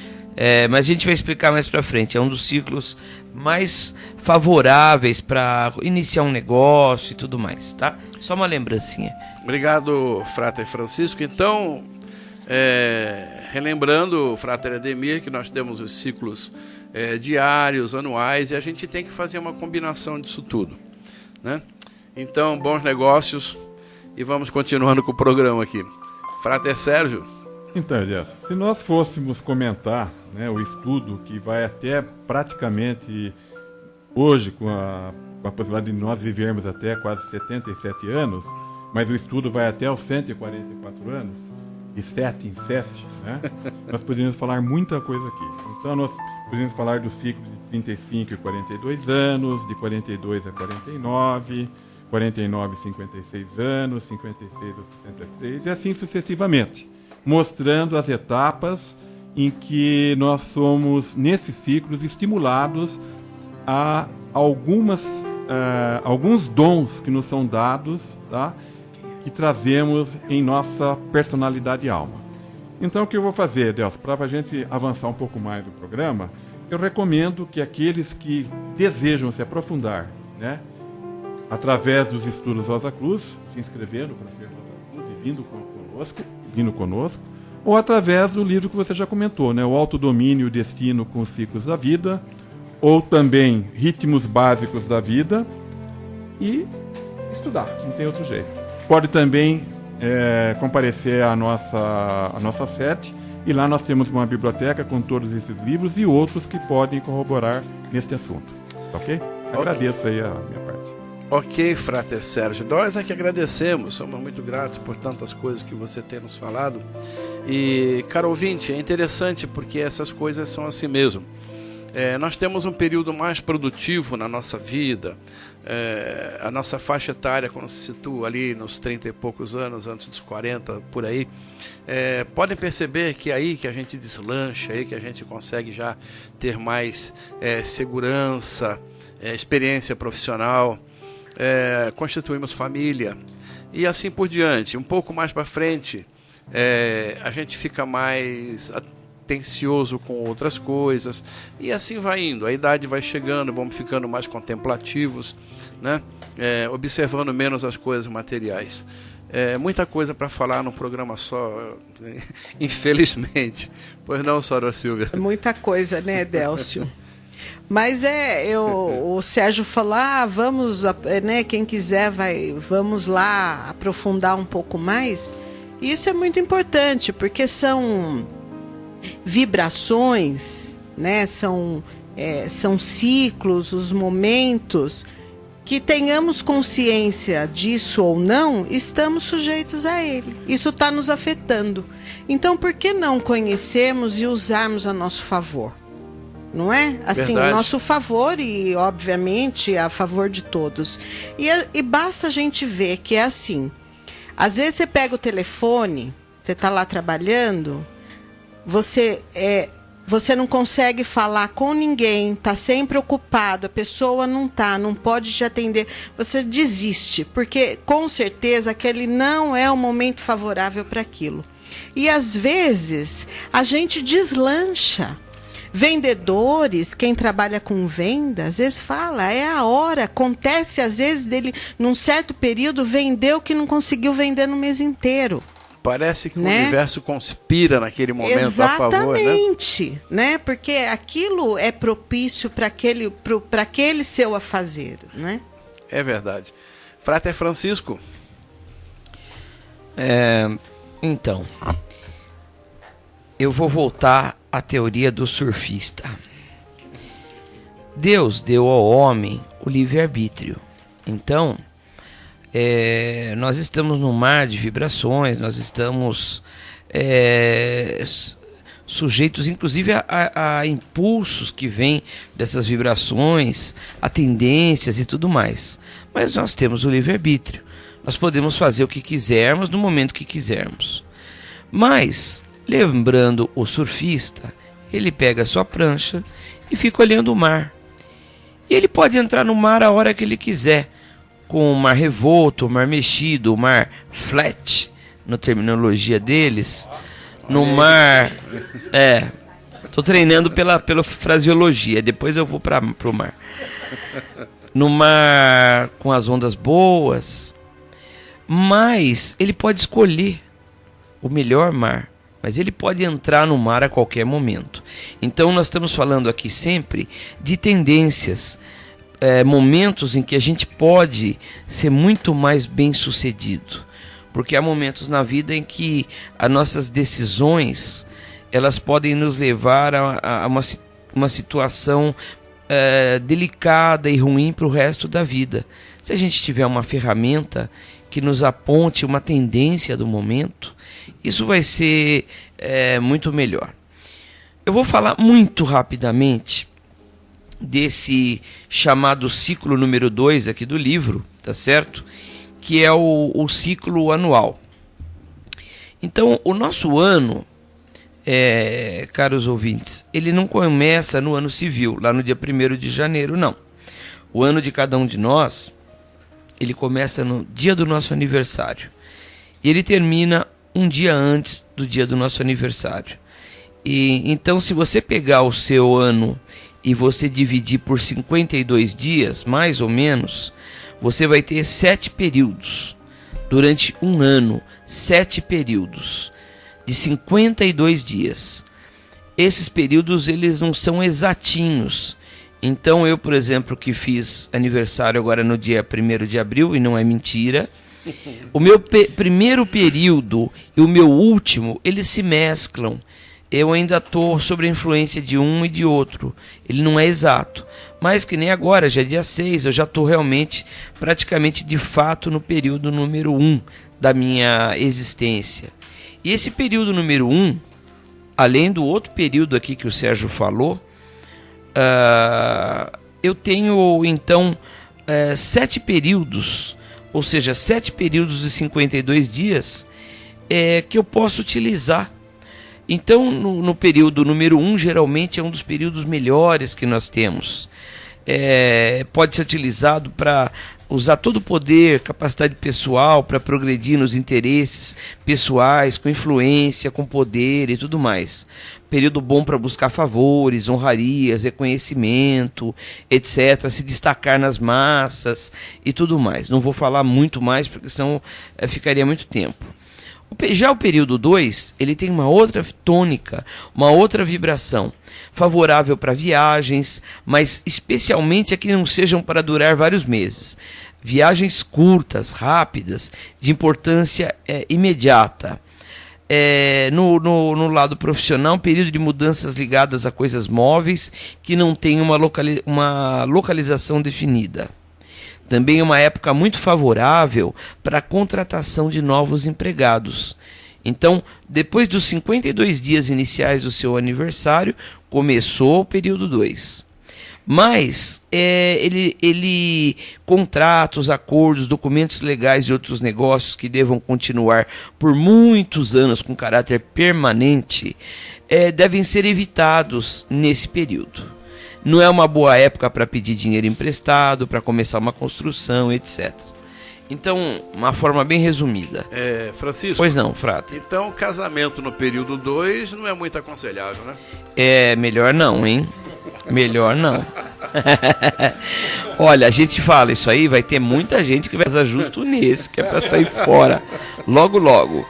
Mas a gente vai explicar mais para frente. É um dos ciclos mais favoráveis para iniciar um negócio e tudo mais, tá? Só uma lembrancinha. Obrigado, Frater Francisco. Então, relembrando, Frater Ademir, que nós temos os ciclos diários, anuais, e a gente tem que fazer uma combinação disso tudo, né? Então, bons negócios e vamos continuando com o programa aqui. Frater Sérgio? Então, Elias, se nós fôssemos comentar, né, o estudo que vai até praticamente hoje, com a possibilidade de nós vivermos até quase 77 anos, mas o estudo vai até os 144 anos, de 7 em 7, né? Nós poderíamos falar muita coisa aqui. Então, nós poderíamos falar do ciclo de 35 e 42 anos, de 42 a 49, 49 a 56 anos, 56 a 63, e assim sucessivamente, mostrando as etapas em que nós somos, nesses ciclos, estimulados a alguns dons que nos são dados, tá? Que trazemos em nossa personalidade e alma. Então, o que eu vou fazer, Deus, para a gente avançar um pouco mais no programa, eu recomendo que aqueles que desejam se aprofundar, né, através dos estudos Rosa Cruz, se inscrevendo para ser Rosa Cruz e vindo conosco, ou através do livro que você já comentou, né, o Autodomínio e o Destino com os Ciclos da Vida, ou também Ritmos Básicos da Vida, e estudar, não tem outro jeito. Pode também comparecer à nossa sede, e lá nós temos uma biblioteca com todos esses livros e outros que podem corroborar neste assunto. Ok? Agradeço aí a minha parte. Ok, Frater Sérgio. Nós é que agradecemos, somos muito gratos por tantas coisas que você tem nos falado. E, caro ouvinte, é interessante porque essas coisas são assim mesmo. Nós temos um período mais produtivo na nossa vida. A nossa faixa etária, quando se situa ali nos 30 e poucos anos, antes dos 40, por aí, podem perceber que é aí que a gente deslancha, aí que a gente consegue já ter mais segurança, experiência profissional, constituímos família e assim por diante. Um pouco mais para frente, a gente fica mais atencioso com outras coisas e assim vai indo, a idade vai chegando, vamos ficando mais contemplativos, né? Observando menos as coisas materiais. Muita coisa para falar num programa só, infelizmente. Pois não, Sora Silvia? Muita coisa, né, Délcio? Mas o Sérgio falou, vamos, né, quem quiser vamos lá aprofundar um pouco mais. E isso é muito importante, porque são vibrações, né? São ciclos, os momentos que tenhamos consciência disso ou não, estamos sujeitos a ele. Isso está nos afetando. Então, por que não conhecermos e usarmos a nosso favor? Não é? Assim, o nosso favor e, obviamente, a favor de todos. E basta a gente ver que é assim. Às vezes você pega o telefone, você está lá trabalhando, você não consegue falar com ninguém, está sempre ocupado, a pessoa não pode te atender, você desiste, porque com certeza aquele não é o momento favorável para aquilo. E às vezes a gente deslancha. Vendedores, quem trabalha com venda, às vezes fala, é a hora, acontece às vezes dele, num certo período, vender o que não conseguiu vender no mês inteiro. Parece que o universo conspira naquele momento a favor, né? Exatamente, né? Porque aquilo é propício para aquele seu afazer, né? É verdade. Frater Francisco? Então, eu vou voltar à teoria do surfista. Deus deu ao homem o livre-arbítrio. Então, nós estamos num mar de vibrações, nós estamos sujeitos inclusive a impulsos que vêm dessas vibrações, a tendências e tudo mais. Mas nós temos o livre-arbítrio. Nós podemos fazer o que quisermos no momento que quisermos. Mas, lembrando o surfista, ele pega a sua prancha e fica olhando o mar. E ele pode entrar no mar a hora que ele quiser, com o mar revolto, o mar mexido, o mar flat, na terminologia deles, no mar... Estou treinando pela fraseologia, depois eu vou para o mar. No mar com as ondas boas, mas ele pode escolher o melhor mar, mas ele pode entrar no mar a qualquer momento. Então nós estamos falando aqui sempre de tendências, momentos em que a gente pode ser muito mais bem sucedido, porque há momentos na vida em que as nossas decisões elas podem nos levar a uma situação delicada e ruim para o resto da vida. Se a gente tiver uma ferramenta que nos aponte uma tendência do momento, isso vai ser muito melhor. Eu vou falar muito rapidamente desse chamado ciclo número 2 aqui do livro, tá certo? Que é o ciclo anual. Então, o nosso ano, caros ouvintes, ele não começa no ano civil, lá no dia 1º de janeiro, não. O ano de cada um de nós, ele começa no dia do nosso aniversário. E ele termina um dia antes do dia do nosso aniversário. E então, se você pegar o seu ano e você dividir por 52 dias, mais ou menos, você vai ter 7 períodos. Durante um ano, 7 períodos de 52 dias. Esses períodos, eles não são exatinhos. Então, eu, por exemplo, que fiz aniversário agora no dia 1º de abril, e não é mentira, o meu primeiro período e o meu último, eles se mesclam. Eu ainda estou sob a influência de um e de outro. Ele não é exato. Mas que nem agora, já é dia 6, eu já estou realmente, praticamente de fato, no período número 1 da minha existência. E esse período número 1, além do outro período aqui que o Sérgio falou, eu tenho, então, 7 períodos, ou seja, 7 períodos de 52 dias que eu posso utilizar. Então, no período número 1, geralmente é um dos períodos melhores que nós temos. Pode ser utilizado para usar todo o poder, capacidade pessoal para progredir nos interesses pessoais, com influência, com poder e tudo mais. Período bom para buscar favores, honrarias, reconhecimento, etc. Se destacar nas massas e tudo mais. Não vou falar muito mais, porque senão ficaria muito tempo. Já o período 2, ele tem uma outra tônica, uma outra vibração, favorável para viagens, mas especialmente a que não sejam para durar vários meses. Viagens curtas, rápidas, de importância imediata. No lado profissional, um período de mudanças ligadas a coisas móveis que não tem uma localização definida. Também é uma época muito favorável para a contratação de novos empregados. Então, depois dos 52 dias iniciais do seu aniversário, começou o período 2. Mas contratos, acordos, documentos legais e outros negócios que devam continuar por muitos anos com caráter permanente devem ser evitados nesse período. Não é uma boa época para pedir dinheiro emprestado, para começar uma construção, etc. Então, uma forma bem resumida. Francisco? Pois não, Frata. Então, casamento no período 2 não é muito aconselhável, né? Melhor não, hein? Melhor não. Olha, a gente fala isso aí, vai ter muita gente que vai fazer justo nesse, que é para sair fora. Logo, logo.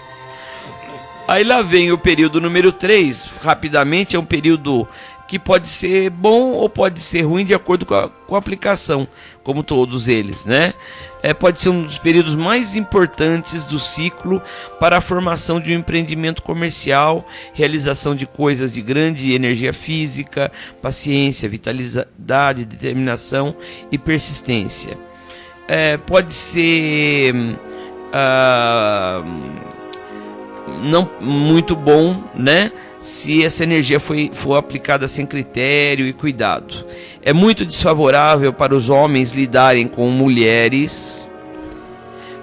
Aí lá vem o período número 3, rapidamente, é um período que pode ser bom ou pode ser ruim de acordo com a aplicação, como todos eles, né? Pode ser um dos períodos mais importantes do ciclo para a formação de um empreendimento comercial, realização de coisas de grande energia física, paciência, vitalidade, determinação e persistência. Pode ser não muito bom, né? Se essa energia for aplicada sem critério e cuidado. É muito desfavorável para os homens lidarem com mulheres,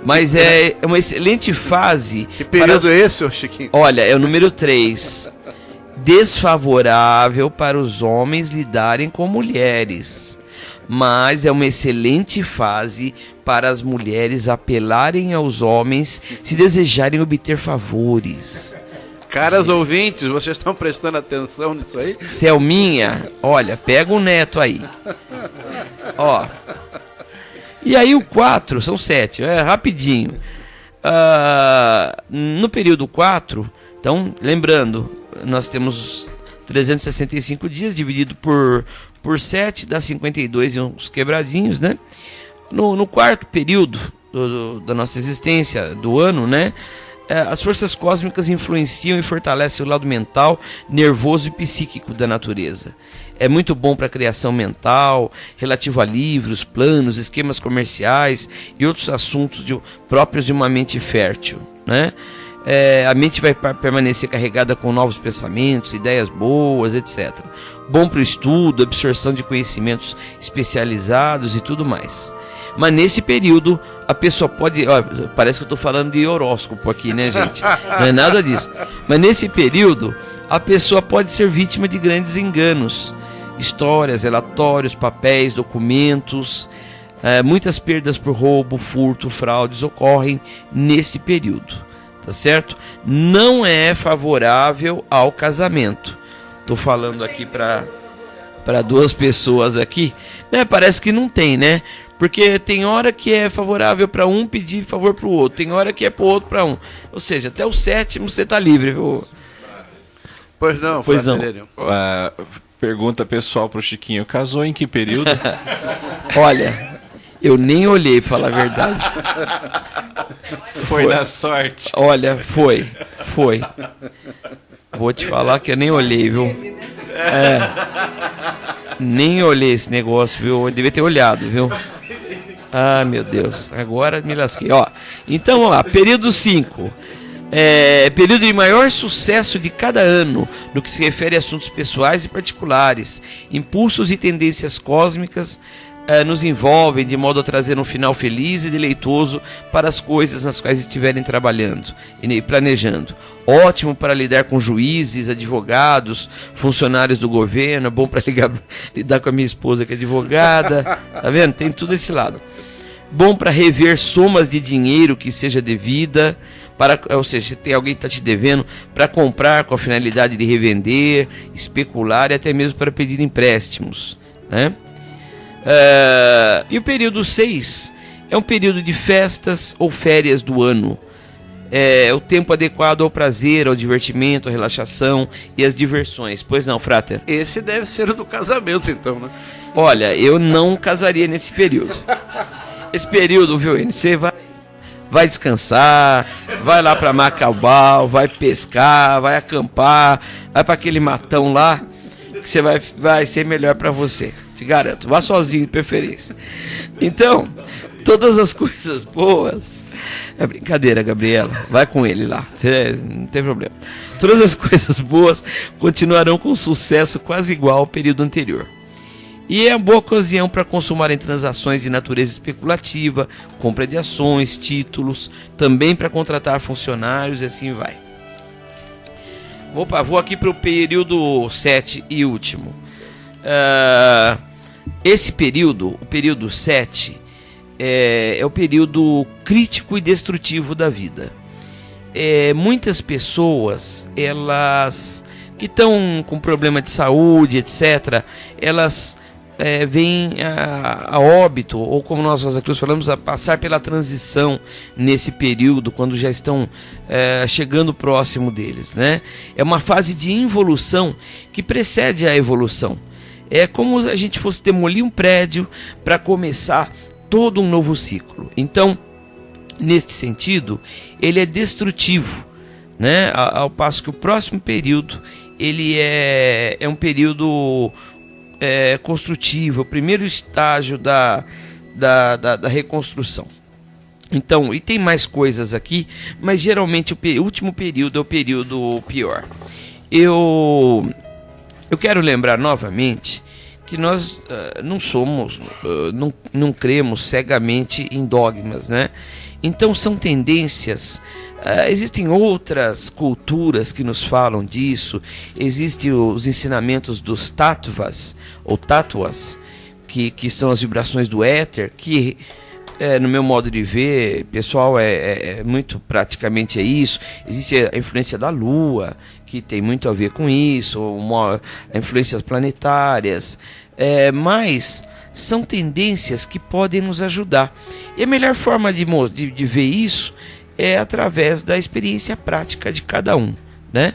mas é uma excelente fase. Que período é esse, ô Chiquinho? Olha, é o número 3. Desfavorável para os homens lidarem com mulheres, mas é uma excelente fase para as mulheres apelarem aos homens se desejarem obter favores. Caras ouvintes, vocês estão prestando atenção nisso aí? Selminha, olha, pega o neto aí. Ó. E aí o 4, são 7, rapidinho. No período 4, então, lembrando, nós temos 365 dias dividido por 7, dá 52 e uns quebradinhos, né? No quarto período da nossa existência, do ano, né? As forças cósmicas influenciam e fortalecem o lado mental, nervoso e psíquico da natureza. É muito bom para a criação mental, relativo a livros, planos, esquemas comerciais e outros assuntos próprios de uma mente fértil, né? A mente vai permanecer carregada com novos pensamentos, ideias boas, etc. Bom para o estudo, absorção de conhecimentos especializados e tudo mais. Mas nesse período, a pessoa pode... parece que eu estou falando de horóscopo aqui, né, gente? Não é nada disso. Mas nesse período, a pessoa pode ser vítima de grandes enganos. Histórias, relatórios, papéis, documentos. Muitas perdas por roubo, furto, fraudes ocorrem nesse período. Tá certo? Não é favorável ao casamento. Estou falando aqui para 2 pessoas aqui. Parece que não tem, né? Porque tem hora que é favorável para um pedir favor para o outro, tem hora que é para o outro para um. Ou seja, até o 7º você está livre, viu? Pois não, pois não. Pergunta pessoal para o Chiquinho, casou em que período? Olha, eu nem olhei, para falar a verdade. Foi na sorte. Olha, foi. Vou te falar que eu nem olhei, viu? Nem olhei esse negócio, viu? Eu devia ter olhado, viu? Ah, meu Deus, agora me lasquei. Então, vamos lá, período 5. Período de maior sucesso de cada ano no que se refere a assuntos pessoais e particulares. Impulsos e tendências cósmicas nos envolvem de modo a trazer um final feliz e deleitoso para as coisas nas quais estiverem trabalhando e planejando. Ótimo para lidar com juízes, advogados, funcionários do governo. É bom para lidar com a minha esposa que é advogada. Tá vendo? Tem tudo esse lado. Bom para rever somas de dinheiro que seja devida, ou seja, se tem alguém que está te devendo, para comprar com a finalidade de revender, especular e até mesmo para pedir empréstimos, né? E o período 6 é um período de festas ou férias do ano. É o tempo adequado ao prazer, ao divertimento, à relaxação e às diversões. Pois não, Frater? Esse deve ser o do casamento, então, né? Olha, eu não casaria nesse período. Esse período, viu, você vai descansar, vai lá para Macabal, vai pescar, vai acampar, vai para aquele matão lá, que você vai ser melhor para você, te garanto. Vá sozinho, de preferência. Então, todas as coisas boas... É brincadeira, Gabriela, vai com ele lá, não tem problema. Todas as coisas boas continuarão com sucesso quase igual ao período anterior. E é uma boa ocasião para consumarem transações de natureza especulativa, compra de ações, títulos, também para contratar funcionários e assim vai. Vou aqui para o período 7 e último. Esse período, o período 7, é o período crítico e destrutivo da vida. Muitas pessoas, elas que estão com problema de saúde, etc., elas vêm a óbito, ou como nós, Rosa Cruz, falamos, a passar pela transição nesse período, quando já estão chegando próximo deles, né? É uma fase de involução que precede a evolução. É como se a gente fosse demolir um prédio para começar todo um novo ciclo. Então, neste sentido, ele é destrutivo, né? Ao passo que o próximo período ele é um período construtivo, o primeiro estágio da reconstrução. Então, e tem mais coisas aqui, mas geralmente o último período é o período pior. Eu quero lembrar novamente que nós não cremos cegamente em dogmas, né? Então são tendências. Existem outras culturas que nos falam disso. Existem os ensinamentos dos tattvas ou tattvas, que são as vibrações do éter, que no meu modo de ver, pessoal, muito praticamente isso. Existe a influência da Lua, que tem muito a ver com isso, influências planetárias, mas são tendências que podem nos ajudar. E a melhor forma de ver isso é através da experiência prática de cada um, né?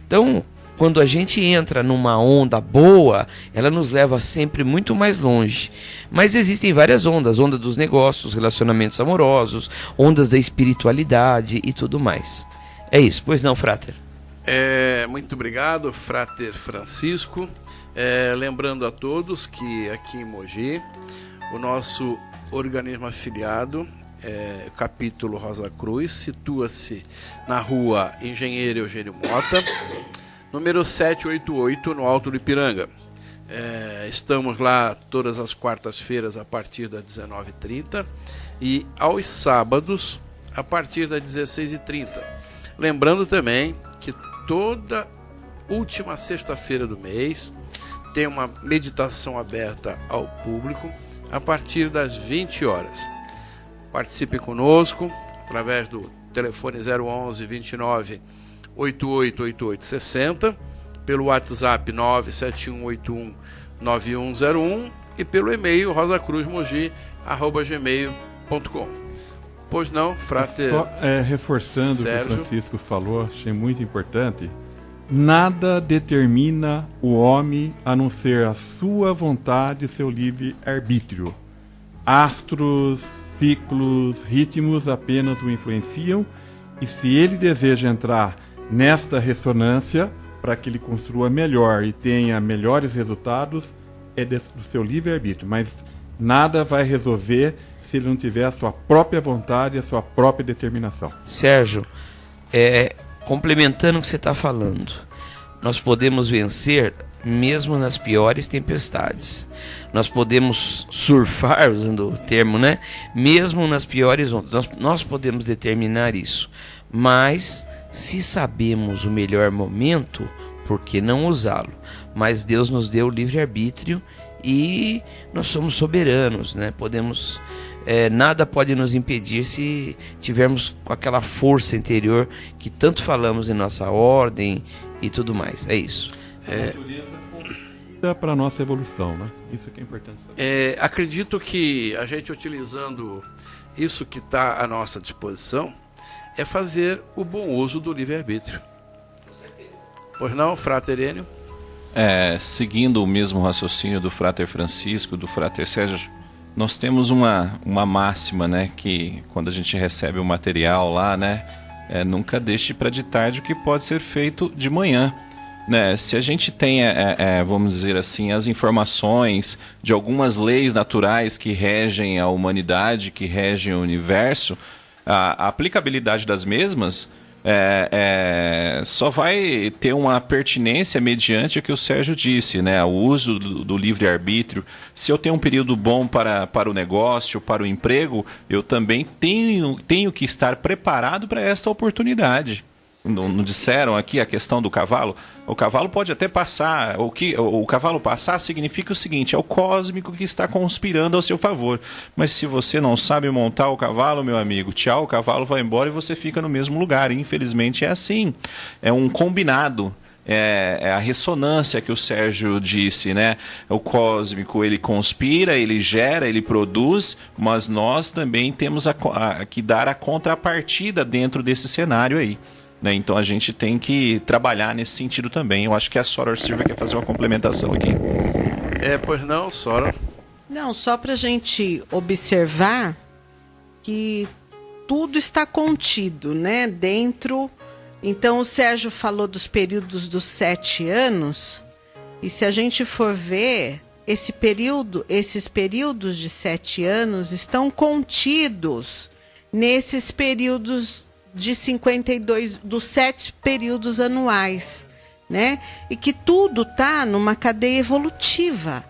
Então, quando a gente entra numa onda boa, ela nos leva sempre muito mais longe. Mas existem várias ondas: onda dos negócios, relacionamentos amorosos, ondas da espiritualidade e tudo mais. É isso, pois não, Frater? Muito obrigado, Frater Francisco. Lembrando a todos que aqui em Mogi, o nosso organismo afiliado, capítulo Rosa Cruz, situa-se na rua Engenheiro Eugênio Mota, número 788, no Alto do Ipiranga. Estamos lá todas as quartas-feiras a partir das 19h30 e aos sábados a partir das 16h30. Lembrando também que toda última sexta-feira do mês tem uma meditação aberta ao público a partir das 20 horas. Participe conosco através do telefone 011 29 8888 60, pelo WhatsApp 97181 9101 e pelo e-mail rosacruzmogi@gmail.com. Pois não, Frater? Só, reforçando Sérgio, o que o Francisco falou, achei muito importante. Nada determina o homem a não ser a sua vontade e seu livre-arbítrio. Astros, ciclos, ritmos apenas o influenciam, e se ele deseja entrar nesta ressonância para que ele construa melhor e tenha melhores resultados, é do seu livre-arbítrio. Mas nada vai resolver se ele não tiver a sua própria vontade e a sua própria determinação. Sérgio, complementando o que você está falando, nós podemos vencer mesmo nas piores tempestades. Nós podemos surfar, usando o termo, né? Mesmo nas piores ondas. Nós podemos determinar isso. Mas, se sabemos o melhor momento, por que não usá-lo? Mas Deus nos deu o livre-arbítrio e nós somos soberanos, né? Podemos... nada pode nos impedir se tivermos com aquela força interior que tanto falamos em nossa ordem e tudo mais. É isso. Para a nossa evolução, né? Isso que é importante saber. Acredito que a gente, utilizando isso que está à nossa disposição, é fazer o bom uso do livre-arbítrio. Pois não, Frater Enio? Seguindo o mesmo raciocínio do Frater Francisco, do Frater Sérgio, nós temos uma máxima, né? Que quando a gente recebe o material lá, né? Nunca deixe para de tarde o que pode ser feito de manhã. Né, se a gente tem, vamos dizer assim, as informações de algumas leis naturais que regem a humanidade, que regem o universo, a aplicabilidade das mesmas só vai ter uma pertinência mediante o que o Sérgio disse, né, o uso do livre-arbítrio. Se eu tenho um período bom para o negócio, para o emprego, eu também tenho que estar preparado para esta oportunidade. Não disseram aqui a questão do cavalo? O cavalo pode até passar. O cavalo passar significa o seguinte: é o cósmico que está conspirando ao seu favor. Mas se você não sabe montar o cavalo, meu amigo, tchau, o cavalo vai embora e você fica no mesmo lugar. Infelizmente é assim. É um combinado. É a ressonância que o Sérgio disse, né? O cósmico, ele conspira, ele gera, ele produz, mas nós também temos que dar a contrapartida dentro desse cenário aí. Né? Então a gente tem que trabalhar nesse sentido também. Eu acho que a Soror Silva quer fazer uma complementação aqui. Pois não, Soror? Não, só para a gente observar que tudo está contido, né? Dentro. Então o Sérgio falou dos períodos dos 7 anos, e se a gente for ver, esses períodos de 7 anos estão contidos nesses períodos de 52, dos 7 períodos anuais, né? E que tudo está numa cadeia evolutiva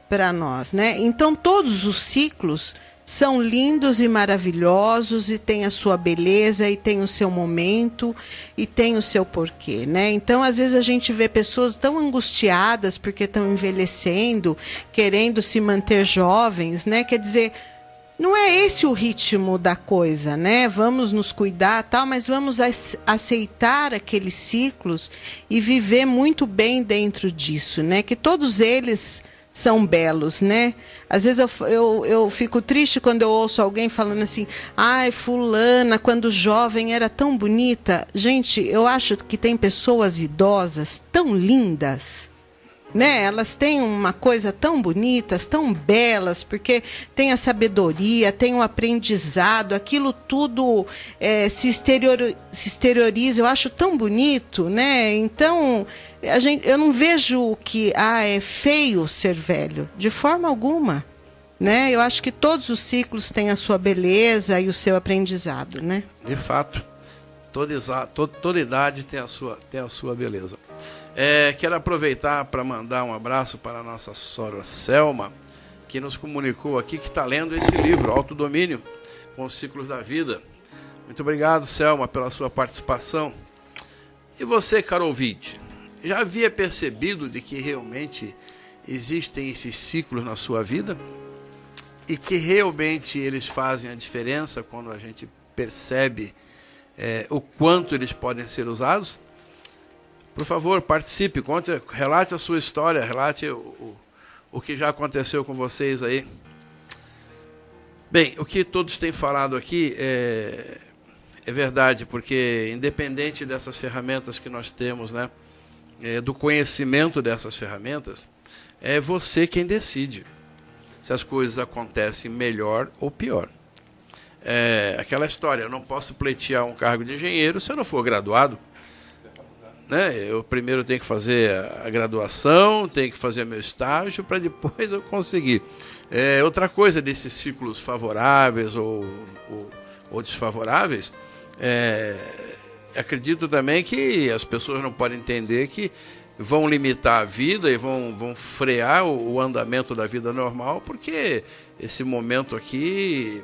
para nós, né? Então todos os ciclos são lindos e maravilhosos e tem a sua beleza e tem o seu momento e tem o seu porquê, né? Então às vezes a gente vê pessoas tão angustiadas porque estão envelhecendo, querendo se manter jovens, né? Quer dizer, não é esse o ritmo da coisa, né? Vamos nos cuidar, tal, mas vamos aceitar aqueles ciclos e viver muito bem dentro disso, né? Que todos eles são belos, né? Às vezes eu fico triste quando eu ouço alguém falando assim: ai, fulana, quando jovem era tão bonita. Gente, eu acho que tem pessoas idosas tão lindas, né? Elas têm uma coisa tão bonitas, tão belas, porque tem a sabedoria, tem o aprendizado, aquilo tudo se exterioriza. Eu acho tão bonito, né? Então, eu não vejo que é feio ser velho, de forma alguma, né? Eu acho que todos os ciclos têm a sua beleza e o seu aprendizado, né? De fato, toda idade tem a sua beleza. Quero aproveitar para mandar um abraço para a nossa Soror Selma, que nos comunicou aqui que está lendo esse livro, Autodomínio, com os Ciclos da Vida. Muito obrigado, Selma, pela sua participação. E você, caro ouvinte, já havia percebido de que realmente existem esses ciclos na sua vida? E que realmente eles fazem a diferença quando a gente percebe o quanto eles podem ser usados? Por favor, participe, relate a sua história, relate o que já aconteceu com vocês aí. Bem, o que todos têm falado aqui é verdade, porque independente dessas ferramentas que nós temos, né, do conhecimento dessas ferramentas, é você quem decide se as coisas acontecem melhor ou pior. Aquela história, eu não posso pleitear um cargo de engenheiro se eu não for graduado. Né? Eu primeiro tenho que fazer a graduação, tenho que fazer meu estágio para depois eu conseguir. Outra coisa desses ciclos favoráveis ou desfavoráveis, acredito também que as pessoas não podem entender que vão limitar a vida e vão frear o andamento da vida normal, porque esse momento aqui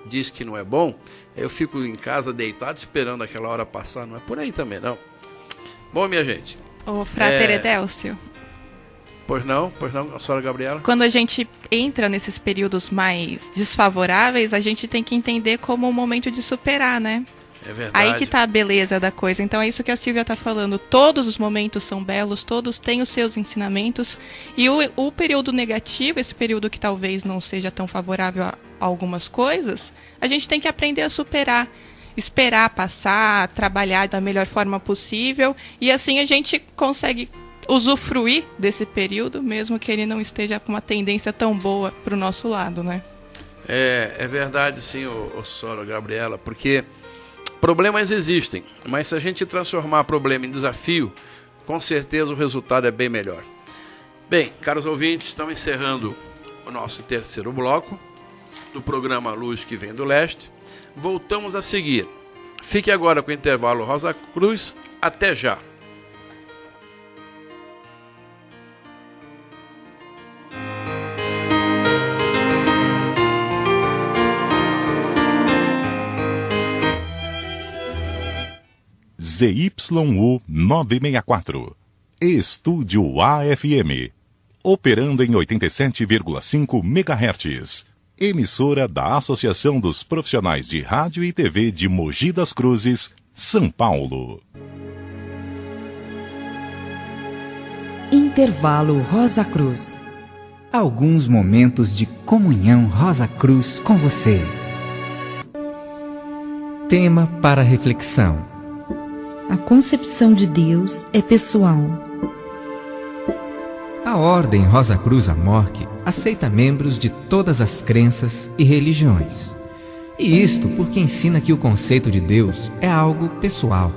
diz que não é bom. Eu fico em casa deitado esperando aquela hora passar, não é por aí também não. Bom, minha gente. Ô, Frater Edélcio. Pois não, a senhora Gabriela? Quando a gente entra nesses períodos mais desfavoráveis, a gente tem que entender como um momento de superar, né? É verdade. Aí que tá a beleza da coisa. Então é isso que a Silvia tá falando. Todos os momentos são belos, todos têm os seus ensinamentos. E o período negativo, esse período que talvez não seja tão favorável a algumas coisas, a gente tem que aprender a superar. Esperar passar, trabalhar da melhor forma possível. E assim a gente consegue usufruir desse período, mesmo que ele não esteja com uma tendência tão boa para o nosso lado, né? É verdade, sim, o senhora Gabriela, porque problemas existem, mas se a gente transformar problema em desafio, com certeza o resultado é bem melhor. Bem, caros ouvintes, estamos encerrando o nosso terceiro bloco do programa Luz que Vem do Leste. Voltamos a seguir. Fique agora com o intervalo Rosa Cruz. Até já. ZYU 964, Estúdio AFM, operando em 87,5 MHz, emissora da Associação dos Profissionais de Rádio e TV de Mogi das Cruzes, São Paulo. Intervalo Rosa Cruz. Alguns momentos de comunhão Rosa Cruz com você. Tema para reflexão: a concepção de Deus é pessoal. A Ordem Rosa Cruz Amorque aceita membros de todas as crenças e religiões. E isto porque ensina que o conceito de Deus é algo pessoal.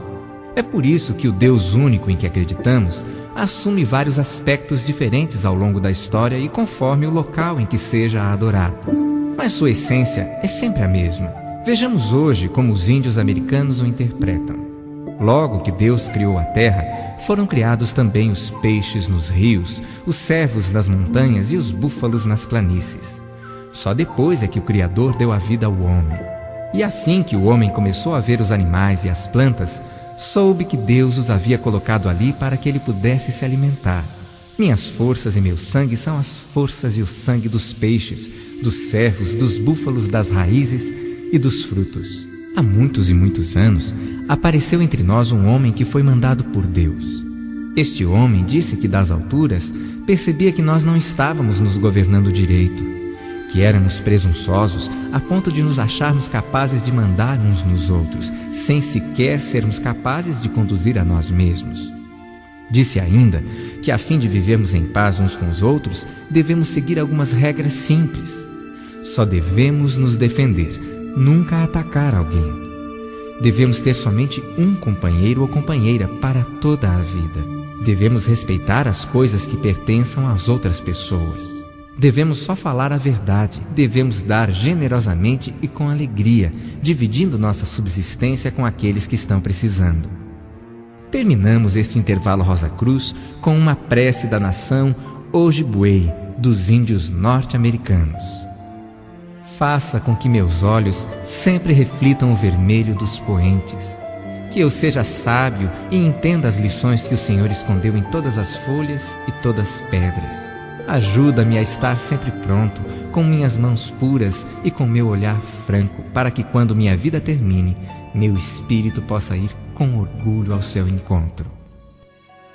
É por isso que o Deus único em que acreditamos assume vários aspectos diferentes ao longo da história e conforme o local em que seja adorado. Mas sua essência é sempre a mesma. Vejamos hoje como os índios americanos o interpretam. Logo que Deus criou a terra, foram criados também os peixes nos rios, os cervos nas montanhas e os búfalos nas planícies. Só depois é que o Criador deu a vida ao homem. E assim que o homem começou a ver os animais e as plantas, soube que Deus os havia colocado ali para que ele pudesse se alimentar. Minhas forças e meu sangue são as forças e o sangue dos peixes, dos cervos, dos búfalos, das raízes e dos frutos. Há muitos e muitos anos, apareceu entre nós um homem que foi mandado por Deus. Este homem disse que das alturas percebia que nós não estávamos nos governando direito, que éramos presunçosos a ponto de nos acharmos capazes de mandar uns nos outros, sem sequer sermos capazes de conduzir a nós mesmos. Disse ainda que a fim de vivermos em paz uns com os outros, devemos seguir algumas regras simples. Só devemos nos defender, nunca atacar alguém. Devemos ter somente um companheiro ou companheira para toda a vida. Devemos respeitar as coisas que pertençam às outras pessoas. Devemos só falar a verdade. Devemos dar generosamente e com alegria, dividindo nossa subsistência com aqueles que estão precisando. Terminamos este intervalo Rosa Cruz com uma prece da nação Ojibwe, dos índios norte-americanos. Faça com que meus olhos sempre reflitam o vermelho dos poentes. Que eu seja sábio e entenda as lições que o Senhor escondeu em todas as folhas e todas as pedras. Ajuda-me a estar sempre pronto, com minhas mãos puras e com meu olhar franco, para que quando minha vida termine, meu espírito possa ir com orgulho ao seu encontro.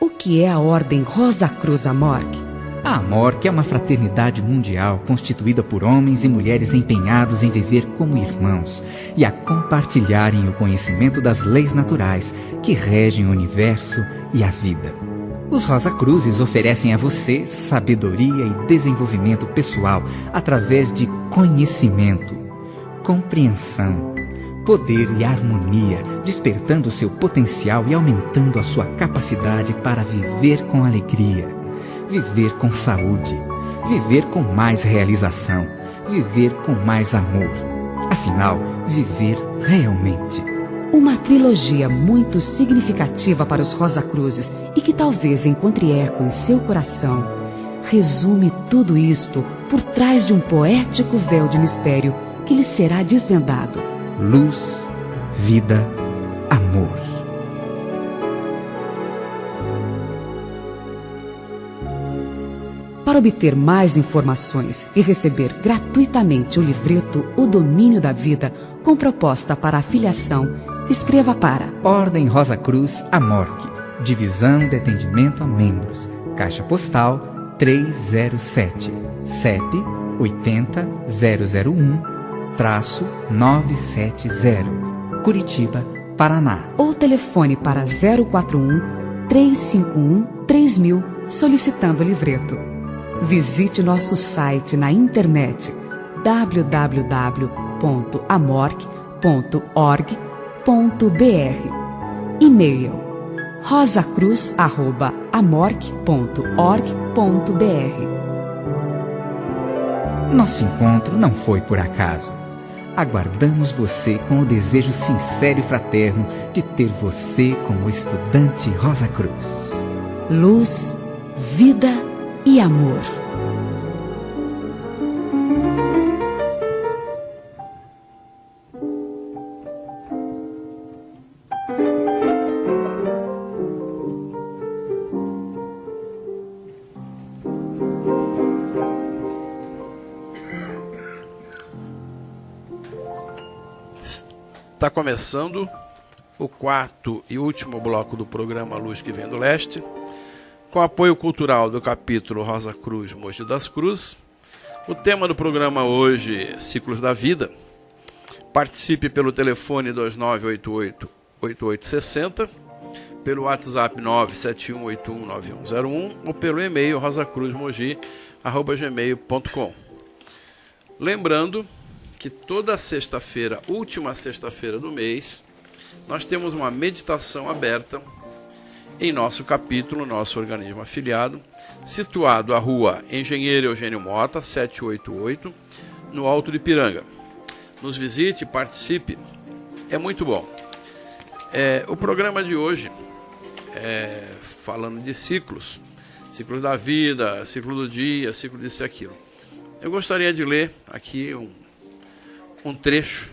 O que é a Ordem Rosa Cruz Amorque? A Amorque é uma fraternidade mundial constituída por homens e mulheres empenhados em viver como irmãos e a compartilharem o conhecimento das leis naturais que regem o universo e a vida. Os Rosa Cruzes oferecem a você sabedoria e desenvolvimento pessoal através de conhecimento, compreensão, poder e harmonia, despertando seu potencial e aumentando a sua capacidade para viver com alegria, viver com saúde, viver com mais realização, viver com mais amor. Afinal, viver realmente. Uma trilogia muito significativa para os Rosacruzes e que talvez encontre eco em seu coração, resume tudo isto por trás de um poético véu de mistério que lhe será desvendado. Luz, vida, amor. Para obter mais informações e receber gratuitamente o livreto O Domínio da Vida, com proposta para afiliação, escreva para Ordem Rosa Cruz, Amorque, Divisão de Atendimento a Membros, Caixa Postal 307, CEP 80001-970, Curitiba, Paraná. Ou telefone para 041 351 3000 solicitando o livreto. Visite nosso site na internet www.amorque.org.br. E-mail rosacruz@amorque.org.br. Nosso encontro não foi por acaso. Aguardamos você com o desejo sincero e fraterno de ter você como estudante Rosa Cruz. Luz, vida e amor. Está começando o quarto e último bloco do programa Luz que Vem do Leste, com apoio cultural do capítulo Rosa Cruz Mogi das Cruzes. O tema do programa hoje, Ciclos da Vida. Participe pelo telefone 2988-8860, pelo WhatsApp 971819101 ou pelo e-mail rosacruzmogi@gmail.com. Lembrando que toda sexta-feira, última sexta-feira do mês, nós temos uma meditação aberta em nosso capítulo, nosso organismo afiliado, situado à rua Engenheiro Eugênio Mota, 788, no Alto de Ipiranga. Nos visite, participe, é muito bom. O programa de hoje, falando de ciclos da vida, ciclo do dia, ciclo disso e aquilo. Eu gostaria de ler aqui um trecho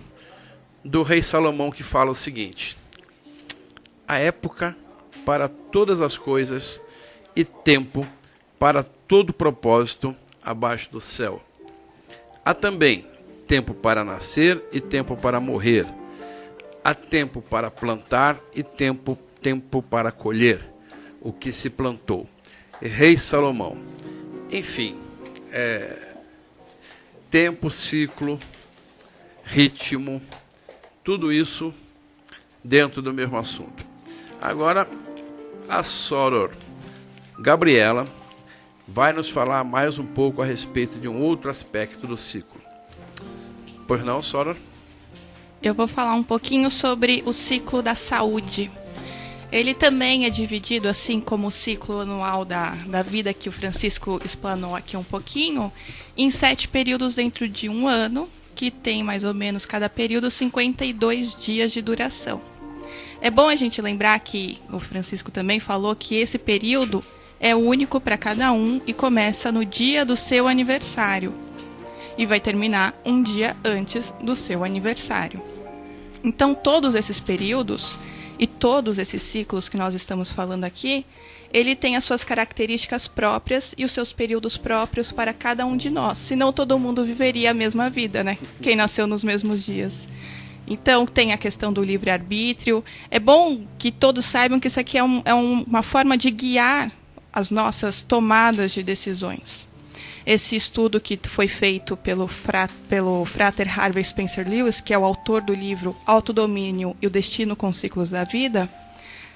do rei Salomão que fala o seguinte: há época para todas as coisas e tempo para todo propósito abaixo do céu. Há também tempo para nascer e tempo para morrer. Há tempo para plantar e tempo para colher o que se plantou. Rei Salomão. Enfim, tempo, ciclo, ritmo, tudo isso dentro do mesmo assunto. Agora, a Soror Gabriela vai nos falar mais um pouco a respeito de um outro aspecto do ciclo. Pois não, Soror? Eu vou falar um pouquinho sobre o ciclo da saúde. Ele também é dividido, assim como o ciclo anual da vida que o Francisco explanou aqui um pouquinho, em 7 períodos dentro de um ano, que tem mais ou menos cada período 52 dias de duração. É bom a gente lembrar que o Francisco também falou que esse período é único para cada um e começa no dia do seu aniversário e vai terminar um dia antes do seu aniversário. Então, todos esses períodos e todos esses ciclos que nós estamos falando aqui, ele tem as suas características próprias e os seus períodos próprios para cada um de nós. Senão todo mundo viveria a mesma vida, né? Quem nasceu nos mesmos dias. Então tem a questão do livre-arbítrio. É bom que todos saibam que isso aqui é uma forma de guiar as nossas tomadas de decisões. Esse estudo que foi feito pelo Frater Harvey Spencer Lewis, que é o autor do livro Autodomínio e o Destino com Ciclos da Vida,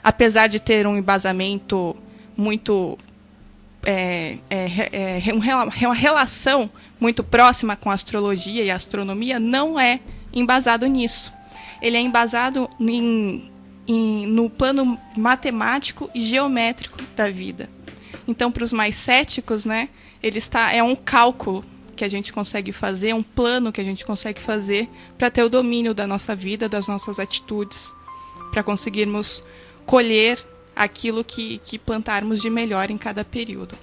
apesar de ter um embasamento muito... uma relação muito próxima com a astrologia e a astronomia, não é embasado nisso. Ele é embasado no plano matemático e geométrico da vida. Então, para os mais céticos, né, é um cálculo que a gente consegue fazer, um plano que a gente consegue fazer para ter o domínio da nossa vida, das nossas atitudes. para conseguirmos colher aquilo que plantarmos de melhor em cada período.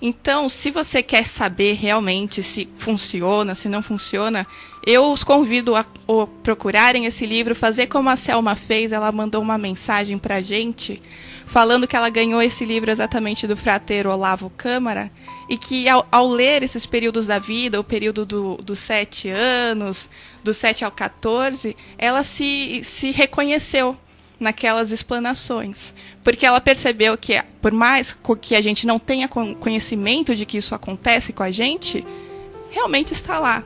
Então, se você quer saber realmente se funciona, se não funciona, eu os convido a procurarem esse livro, fazer como a Selma fez. Ela mandou uma mensagem para a gente, falando que ela ganhou esse livro exatamente do frater Olavo Câmara, e que ao ler esses períodos da vida, o período dos 7 anos, do 7 ao 14, ela se reconheceu naquelas explanações, porque ela percebeu que, por mais que a gente não tenha conhecimento de que isso acontece com a gente, realmente está lá.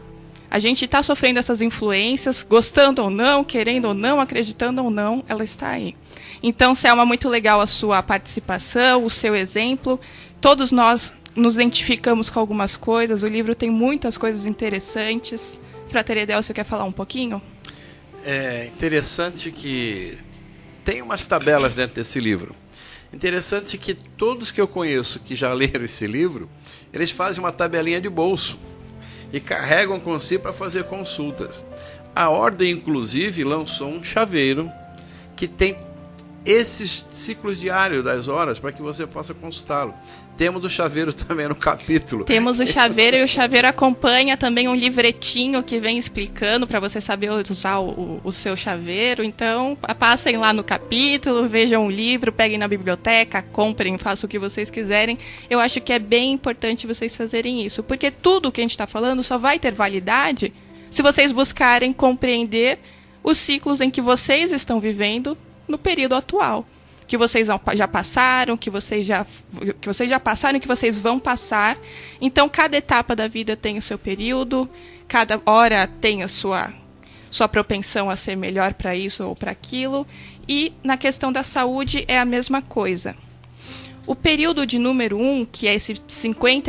A gente está sofrendo essas influências, gostando ou não, querendo ou não, acreditando ou não, ela está aí. Então, Selma, muito legal a sua participação, o seu exemplo. Todos nós nos identificamos com algumas coisas, o livro tem muitas coisas interessantes. Frater Edélcio, quer falar um pouquinho? É interessante que tem umas tabelas dentro desse livro. Interessante que todos que eu conheço que já leram esse livro, eles fazem uma tabelinha de bolso e carregam com si para fazer consultas. A Ordem, inclusive, lançou um chaveiro que tem esses ciclos diários das horas para que você possa consultá-lo. Temos o chaveiro também no capítulo. Temos o chaveiro, e o chaveiro acompanha também um livretinho que vem explicando para você saber usar o seu chaveiro. Então, passem lá no capítulo, vejam o livro, peguem na biblioteca, comprem, façam o que vocês quiserem. Eu acho que é bem importante vocês fazerem isso, porque tudo que a gente está falando só vai ter validade se vocês buscarem compreender os ciclos em que vocês estão vivendo no período atual, que vocês já passaram, que vocês já passaram e que vocês vão passar. Então, cada etapa da vida tem o seu período, cada hora tem a sua propensão a ser melhor para isso ou para aquilo, e na questão da saúde é a mesma coisa. O período de número 1, que é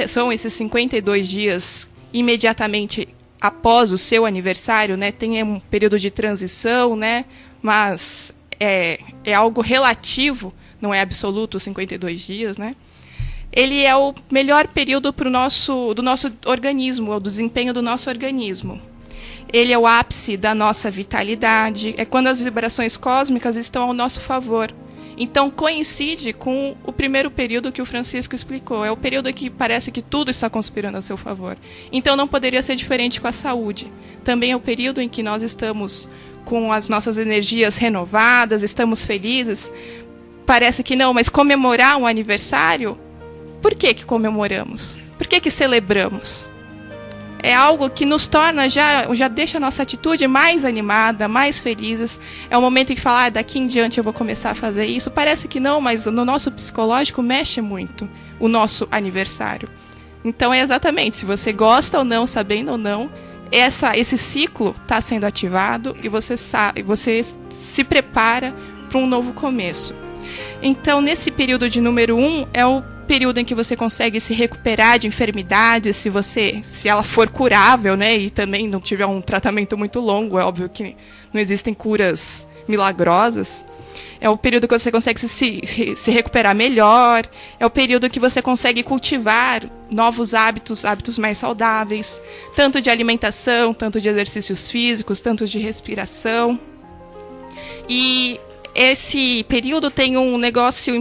são esses 52 dias imediatamente após o seu aniversário, né, tem um período de transição, né, mas é algo relativo, não é absoluto, 52 dias, né? Ele é o melhor período do nosso organismo, o desempenho do nosso organismo. Ele é o ápice da nossa vitalidade, é quando as vibrações cósmicas estão ao nosso favor. Então, coincide com o primeiro período que o Francisco explicou. É o período que parece que tudo está conspirando a seu favor. Então, não poderia ser diferente com a saúde. Também é o período em que nós estamos com as nossas energias renovadas, estamos felizes. Parece que não, mas comemorar um aniversário, por que comemoramos? Por que celebramos? É algo que nos torna, já deixa a nossa atitude mais animada, mais felizes. É o momento em que fala, daqui em diante eu vou começar a fazer isso. Parece que não, mas no nosso psicológico mexe muito o nosso aniversário. Então é exatamente, se você gosta ou não, sabendo ou não, esse ciclo está sendo ativado e você se prepara para um novo começo. Então, nesse período de número 1, é o período em que você consegue se recuperar de enfermidades, se ela for curável, né, e também não tiver um tratamento muito longo. É óbvio que não existem curas milagrosas. É o período que você consegue se recuperar melhor. É o período que você consegue cultivar novos hábitos mais saudáveis, tanto de alimentação, tanto de exercícios físicos, tanto de respiração. E esse período tem um negócio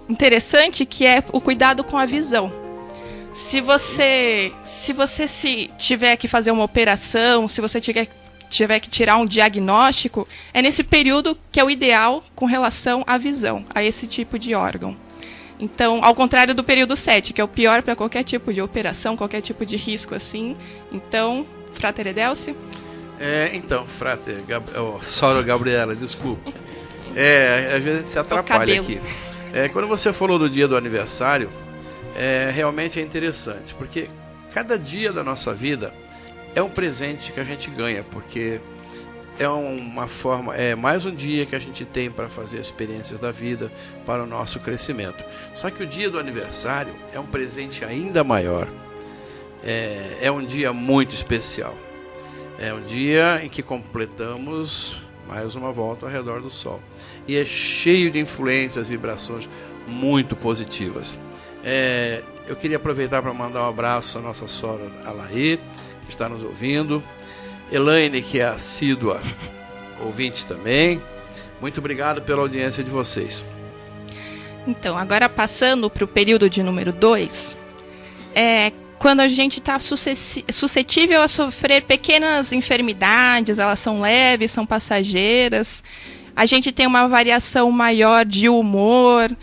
interessante, que é o cuidado com a visão. Se você tiver que fazer uma operação, se você tiver que tirar um diagnóstico, é nesse período que é o ideal com relação à visão, a esse tipo de órgão. Então, ao contrário do período 7, que é o pior para qualquer tipo de operação, qualquer tipo de risco assim. Então, Frater Edélcio? Então, Frater, Sora Gabriela, desculpa. Às vezes a gente se atrapalha aqui. Quando você falou do dia do aniversário, realmente é interessante, porque cada dia da nossa vida é um presente que a gente ganha, porque é uma forma, é mais um dia que a gente tem para fazer experiências da vida, para o nosso crescimento. Só que o dia do aniversário é um presente ainda maior. É um dia muito especial. É um dia em que completamos mais uma volta ao redor do Sol. E é cheio de influências, vibrações muito positivas. Eu queria aproveitar para mandar um abraço à nossa Sora Alaí, que está nos ouvindo. Elaine, que é assídua ouvinte também. Muito obrigado pela audiência de vocês. Então, agora passando para o período de número 2, quando a gente está suscetível a sofrer pequenas enfermidades, elas são leves, são passageiras, a gente tem uma variação maior de humor,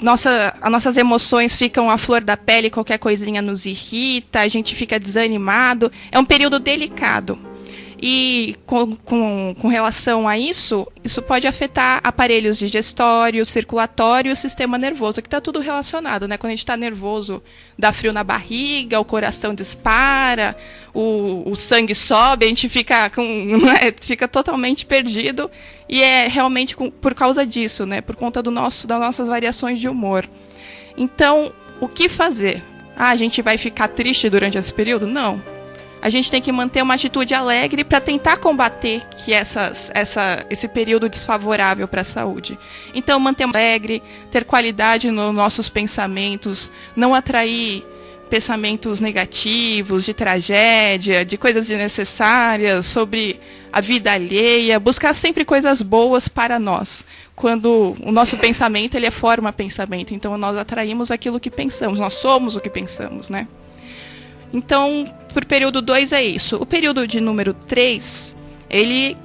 as nossas emoções ficam à flor da pele, qualquer coisinha nos irrita, a gente fica desanimado, é um período delicado. E com relação a isso pode afetar aparelhos digestório, circulatório e o sistema nervoso, que está tudo relacionado, né? Quando a gente está nervoso, dá frio na barriga, o coração dispara, o sangue sobe, a gente fica fica totalmente perdido. E é realmente por causa disso, né? Por conta das nossas variações de humor. Então, o que fazer? A gente vai ficar triste durante esse período? Não. A gente tem que manter uma atitude alegre para tentar combater esse período desfavorável para a saúde. Então, manter alegre, ter qualidade nos nossos pensamentos, não atrair pensamentos negativos, de tragédia, de coisas desnecessárias, sobre a vida alheia, buscar sempre coisas boas para nós. Quando o nosso pensamento ele forma pensamento, então nós atraímos aquilo que pensamos, nós somos o que pensamos, né? Então, por período 2 é isso. O período de número 3, ele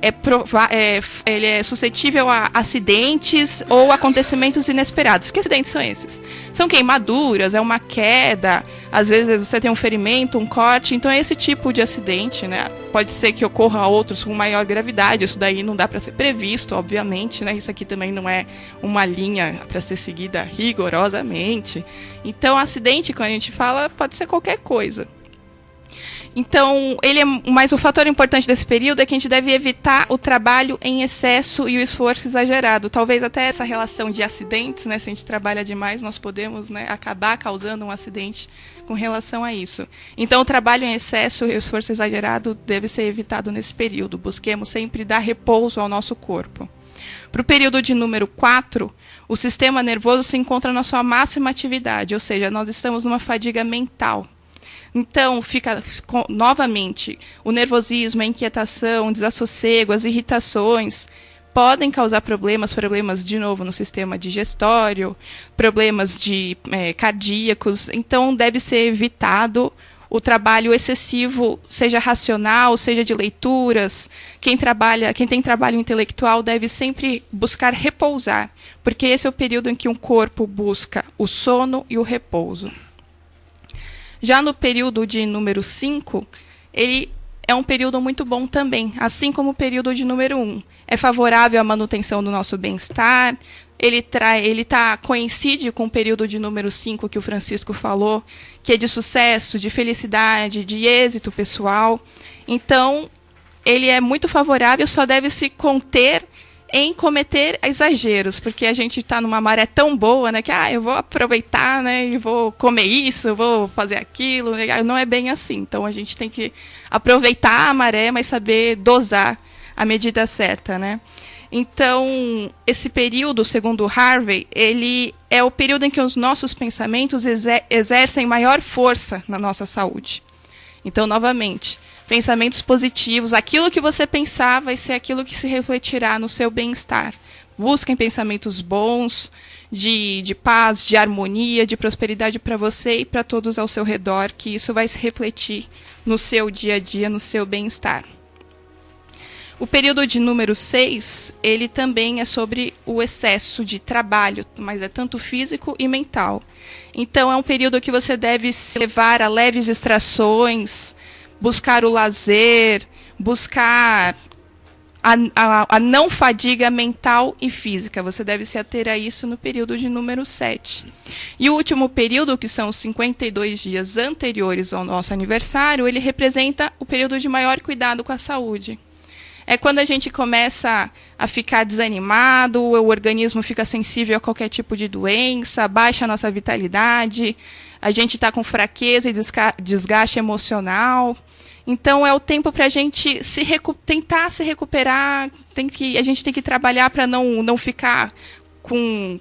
é suscetível a acidentes ou acontecimentos inesperados. Que acidentes são esses? São queimaduras, é uma queda, às vezes você tem um ferimento, um corte, então é esse tipo de acidente, né? Pode ser que ocorra outros com maior gravidade, isso daí não dá para ser previsto, obviamente, né? Isso aqui também não é uma linha para ser seguida rigorosamente. Então, acidente, quando a gente fala, pode ser qualquer coisa. Então, mas o fator importante desse período é que a gente deve evitar o trabalho em excesso e o esforço exagerado. Talvez até essa relação de acidentes, né? Se a gente trabalha demais, nós podemos, né, acabar causando um acidente com relação a isso. Então, o trabalho em excesso e o esforço exagerado deve ser evitado nesse período. Busquemos sempre dar repouso ao nosso corpo. Para o período de número 4, o sistema nervoso se encontra na sua máxima atividade, ou seja, nós estamos numa fadiga mental. Então, fica novamente o nervosismo, a inquietação, o desassossego, as irritações podem causar problemas de novo no sistema digestório, problemas cardíacos. Então, deve ser evitado o trabalho excessivo, seja racional, seja de leituras. Quem tem trabalho intelectual deve sempre buscar repousar, porque esse é o período em que um corpo busca o sono e o repouso. Já no período de número 5, ele é um período muito bom também, assim como o período de número 1. É favorável à manutenção do nosso bem-estar, coincide com o período de número 5 que o Francisco falou, que é de sucesso, de felicidade, de êxito pessoal. Então, ele é muito favorável, só deve se conter em cometer exageros, porque a gente está numa maré tão boa, né, que eu vou aproveitar, né, e vou comer isso, vou fazer aquilo, não é bem assim. Então a gente tem que aproveitar a maré, mas saber dosar a medida certa, né? Então, esse período, segundo Harvey, ele é o período em que os nossos pensamentos exercem maior força na nossa saúde. Então, novamente, pensamentos positivos, aquilo que você pensar vai ser aquilo que se refletirá no seu bem-estar. Busquem pensamentos bons, de paz, de harmonia, de prosperidade para você e para todos ao seu redor, que isso vai se refletir no seu dia a dia, no seu bem-estar. O período de número 6, ele também é sobre o excesso de trabalho, mas é tanto físico e mental. Então, é um período que você deve se levar a leves distrações, buscar o lazer, buscar a não fadiga mental e física. Você deve se ater a isso no período de número 7. E o último período, que são os 52 dias anteriores ao nosso aniversário, ele representa o período de maior cuidado com a saúde. É quando a gente começa a ficar desanimado, o organismo fica sensível a qualquer tipo de doença, baixa a nossa vitalidade, a gente está com fraqueza e desgaste emocional. Então, é o tempo para a gente tentar se recuperar, a gente tem que trabalhar para não ficar com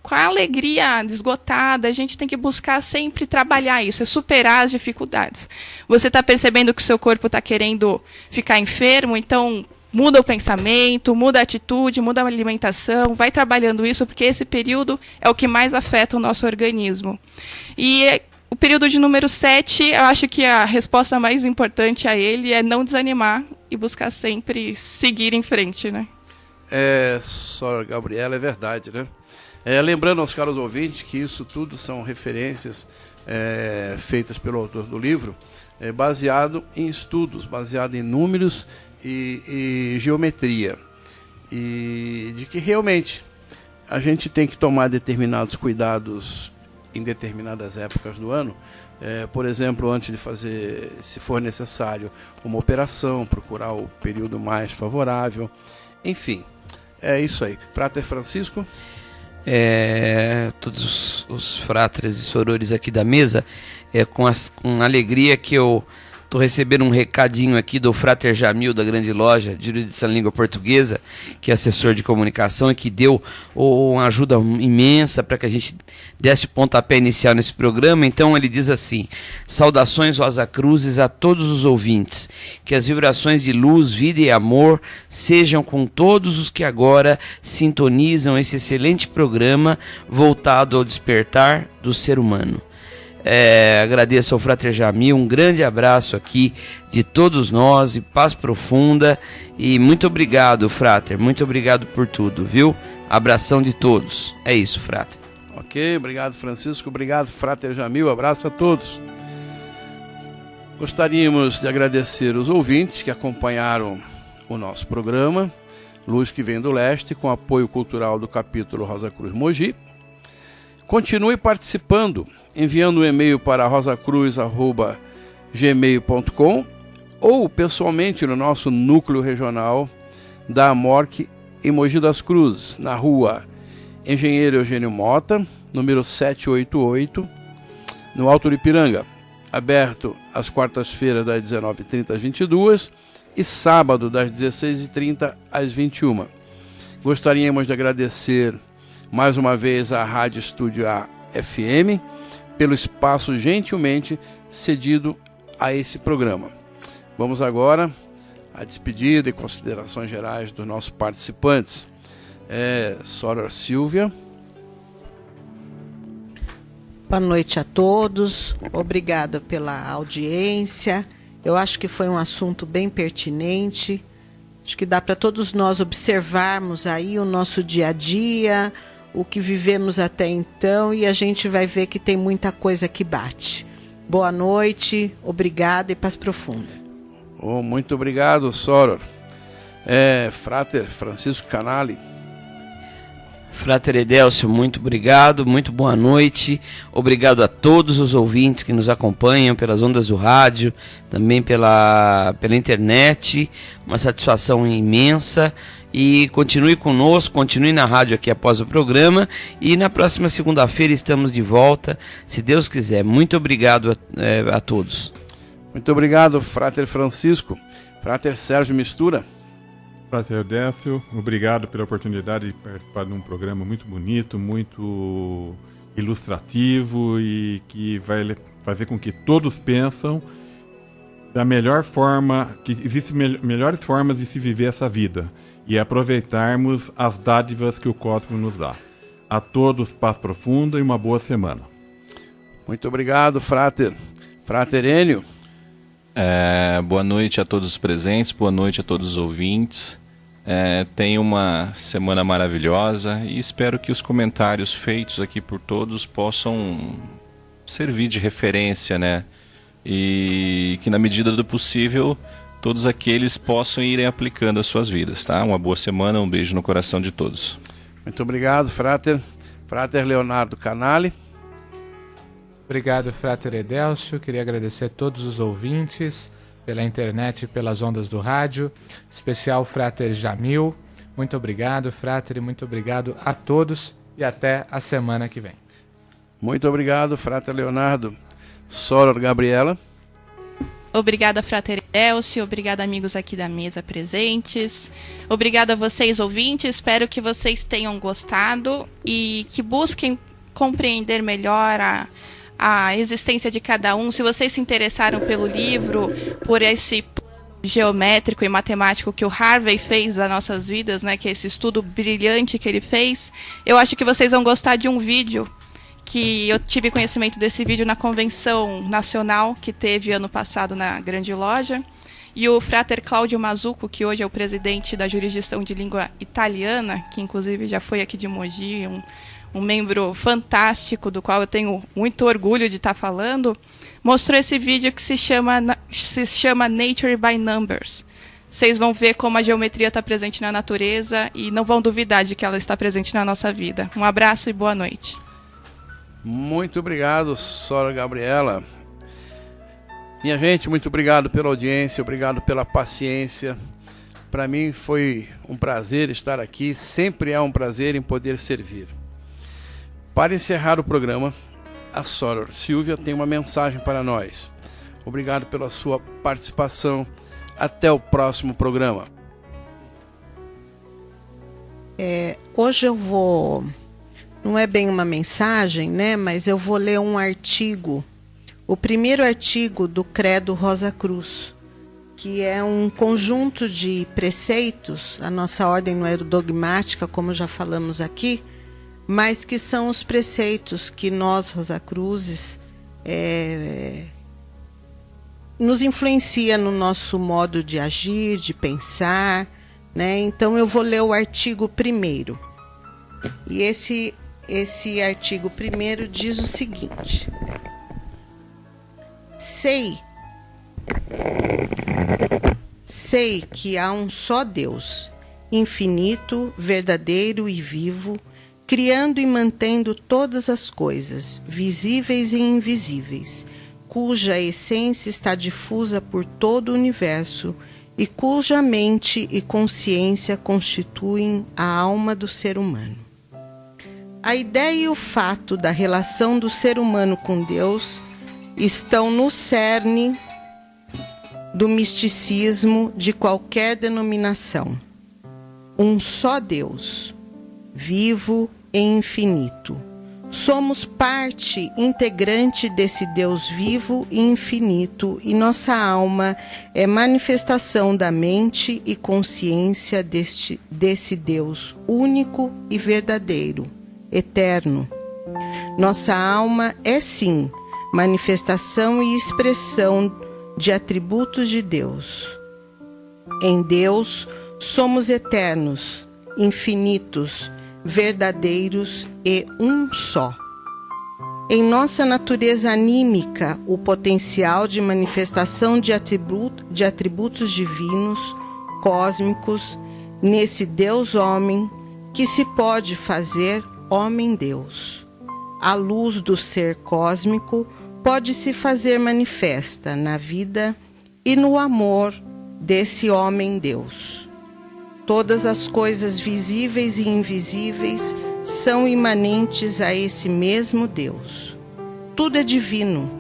a alegria esgotada. A gente tem que buscar sempre trabalhar isso, superar as dificuldades. Você está percebendo que o seu corpo está querendo ficar enfermo, então muda o pensamento, muda a atitude, muda a alimentação, vai trabalhando isso, porque esse período é o que mais afeta o nosso organismo. E o período de número 7, eu acho que a resposta mais importante a ele é não desanimar e buscar sempre seguir em frente, né? Só, Gabriela, é verdade, né? Lembrando aos caros ouvintes que isso tudo são referências feitas pelo autor do livro, baseado em estudos, baseado em números e geometria. E de que realmente a gente tem que tomar determinados cuidados em determinadas épocas do ano. Por exemplo, antes de fazer, se for necessário, uma operação, procurar o período mais favorável. Enfim, é isso aí. Frater Francisco? Todos os fratres e sorores aqui da mesa, com alegria que eu estou recebendo um recadinho aqui do Frater Jamil, da Grande Loja de Jurisdição Língua Portuguesa, que é assessor de comunicação e que deu uma ajuda imensa para que a gente desse pontapé inicial nesse programa. Então ele diz assim: saudações Rosa Cruzes a todos os ouvintes, que as vibrações de luz, vida e amor sejam com todos os que agora sintonizam esse excelente programa voltado ao despertar do ser humano. Agradeço ao Frater Jamil, um grande abraço aqui de todos nós e paz profunda, e muito obrigado, Frater, muito obrigado por tudo, viu? Abração de todos. É isso, Frater. Ok, obrigado, Francisco, obrigado, Frater Jamil, abraço a todos. Gostaríamos de agradecer os ouvintes que acompanharam o nosso programa Luz que Vem do Leste, com apoio cultural do capítulo Rosa Cruz Mogi. Continue participando, enviando um e-mail para rosacruz@gmail.com ou pessoalmente no nosso núcleo regional da AMORC em Mogi das Cruzes, na rua Engenheiro Eugênio Mota, número 788, no Alto do Ipiranga, aberto às quartas-feiras das 19h30 às 22h e sábado das 16h30 às 21h. Gostaríamos de agradecer mais uma vez à Rádio Estúdio AFM pelo espaço gentilmente cedido a esse programa. Vamos agora à despedida e considerações gerais dos nossos participantes. Sora Silvia. Boa noite a todos, obrigada pela audiência. Eu acho que foi um assunto bem pertinente. Acho que dá para todos nós observarmos aí o nosso dia a dia, o que vivemos até então, e a gente vai ver que tem muita coisa que bate. Boa noite, obrigada e paz profunda. Muito obrigado, Soror. Frater Francisco Canali. Frater Edélcio, muito obrigado, muito boa noite. Obrigado a todos os ouvintes que nos acompanham pelas ondas do rádio, também pela internet. Uma satisfação imensa. E continue conosco, continue na rádio aqui após o programa. E na próxima segunda-feira estamos de volta, se Deus quiser. Muito obrigado a todos. Muito obrigado, Frater Francisco. Frater Sérgio Mistura. Frater Edélcio, obrigado pela oportunidade de participar de um programa muito bonito, muito ilustrativo e que vai fazer com que todos pensam da melhor forma, que existem melhores formas de se viver essa vida e aproveitarmos as dádivas que o cosmos nos dá. A todos, paz profunda e uma boa semana. Muito obrigado, Frater. Frater Enio. Boa noite a todos os presentes, boa noite a todos os ouvintes. Tenha uma semana maravilhosa e espero que os comentários feitos aqui por todos possam servir de referência, né? E que na medida do possível todos aqueles possam irem aplicando as suas vidas, tá? Uma boa semana, um beijo no coração de todos. Muito obrigado, Frater. Frater Leonardo Canali. Obrigado, Frater Edélcio. Queria agradecer a todos os ouvintes pela internet e pelas ondas do rádio. Especial Frater Jamil. Muito obrigado, Frater, e muito obrigado a todos e até a semana que vem. Muito obrigado, Frater Leonardo. Soror Gabriela. Obrigada, Frater Edélcio. Obrigada, amigos aqui da mesa presentes. Obrigada a vocês, ouvintes. Espero que vocês tenham gostado e que busquem compreender melhor a existência de cada um. Se vocês se interessaram pelo livro, por esse plano geométrico e matemático que o Harvey fez das nossas vidas, né, que é esse estudo brilhante que ele fez, eu acho que vocês vão gostar de um vídeo que eu tive conhecimento desse vídeo na convenção nacional que teve ano passado na Grande Loja. E o frater Cláudio Mazzucco, que hoje é o presidente da jurisdição de língua italiana, que inclusive já foi aqui de Mogi, um membro fantástico, do qual eu tenho muito orgulho de estar falando, mostrou esse vídeo que se chama Nature by Numbers. Vocês vão ver como a geometria está presente na natureza e não vão duvidar de que ela está presente na nossa vida. Um abraço e boa noite. Muito obrigado, Sora Gabriela. Minha gente, muito obrigado pela audiência, obrigado pela paciência. Para mim foi um prazer estar aqui, sempre é um prazer em poder servir. Para encerrar o programa, a Sora Silvia tem uma mensagem para nós. Obrigado pela sua participação. Até o próximo programa. Hoje eu vou... Não é bem uma mensagem, né? Mas eu vou ler um artigo. O primeiro artigo do Credo Rosa Cruz, que é um conjunto de preceitos. A nossa ordem não é dogmática, como já falamos aqui, mas que são os preceitos que nós, Rosa Cruzes, nos influencia no nosso modo de agir, de pensar, né? Então eu vou ler o artigo primeiro. E esse artigo primeiro diz o seguinte: Sei que há um só Deus, infinito, verdadeiro e vivo, criando e mantendo todas as coisas, visíveis e invisíveis, cuja essência está difusa por todo o universo e cuja mente e consciência constituem a alma do ser humano. A ideia e o fato da relação do ser humano com Deus estão no cerne do misticismo de qualquer denominação. Um só Deus, vivo e infinito. Somos parte integrante desse Deus vivo e infinito, e nossa alma é manifestação da mente e consciência desse Deus único e verdadeiro, eterno. Nossa alma é, sim, manifestação e expressão de atributos de Deus. Em Deus somos eternos, infinitos, verdadeiros e um só. Em nossa natureza anímica, o potencial de manifestação de atributos divinos, cósmicos, nesse Deus-homem, que se pode fazer homem-Deus. A luz do ser cósmico pode se fazer manifesta na vida e no amor desse homem-Deus. Todas as coisas visíveis e invisíveis são imanentes a esse mesmo Deus. Tudo é divino.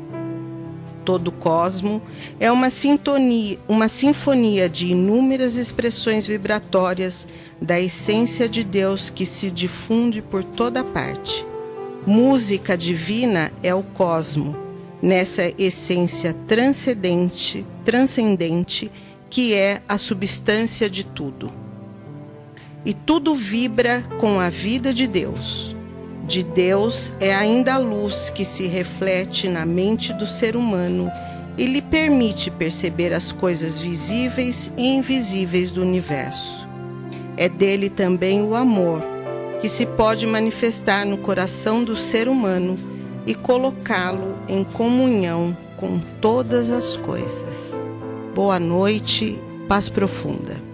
Todo o cosmo é uma sinfonia de inúmeras expressões vibratórias da essência de Deus que se difunde por toda parte. Música divina é o cosmo, nessa essência transcendente que é a substância de tudo. E tudo vibra com a vida de Deus. De Deus é ainda a luz que se reflete na mente do ser humano e lhe permite perceber as coisas visíveis e invisíveis do universo. É dele também o amor, que se pode manifestar no coração do ser humano e colocá-lo em comunhão com todas as coisas. Boa noite, paz profunda.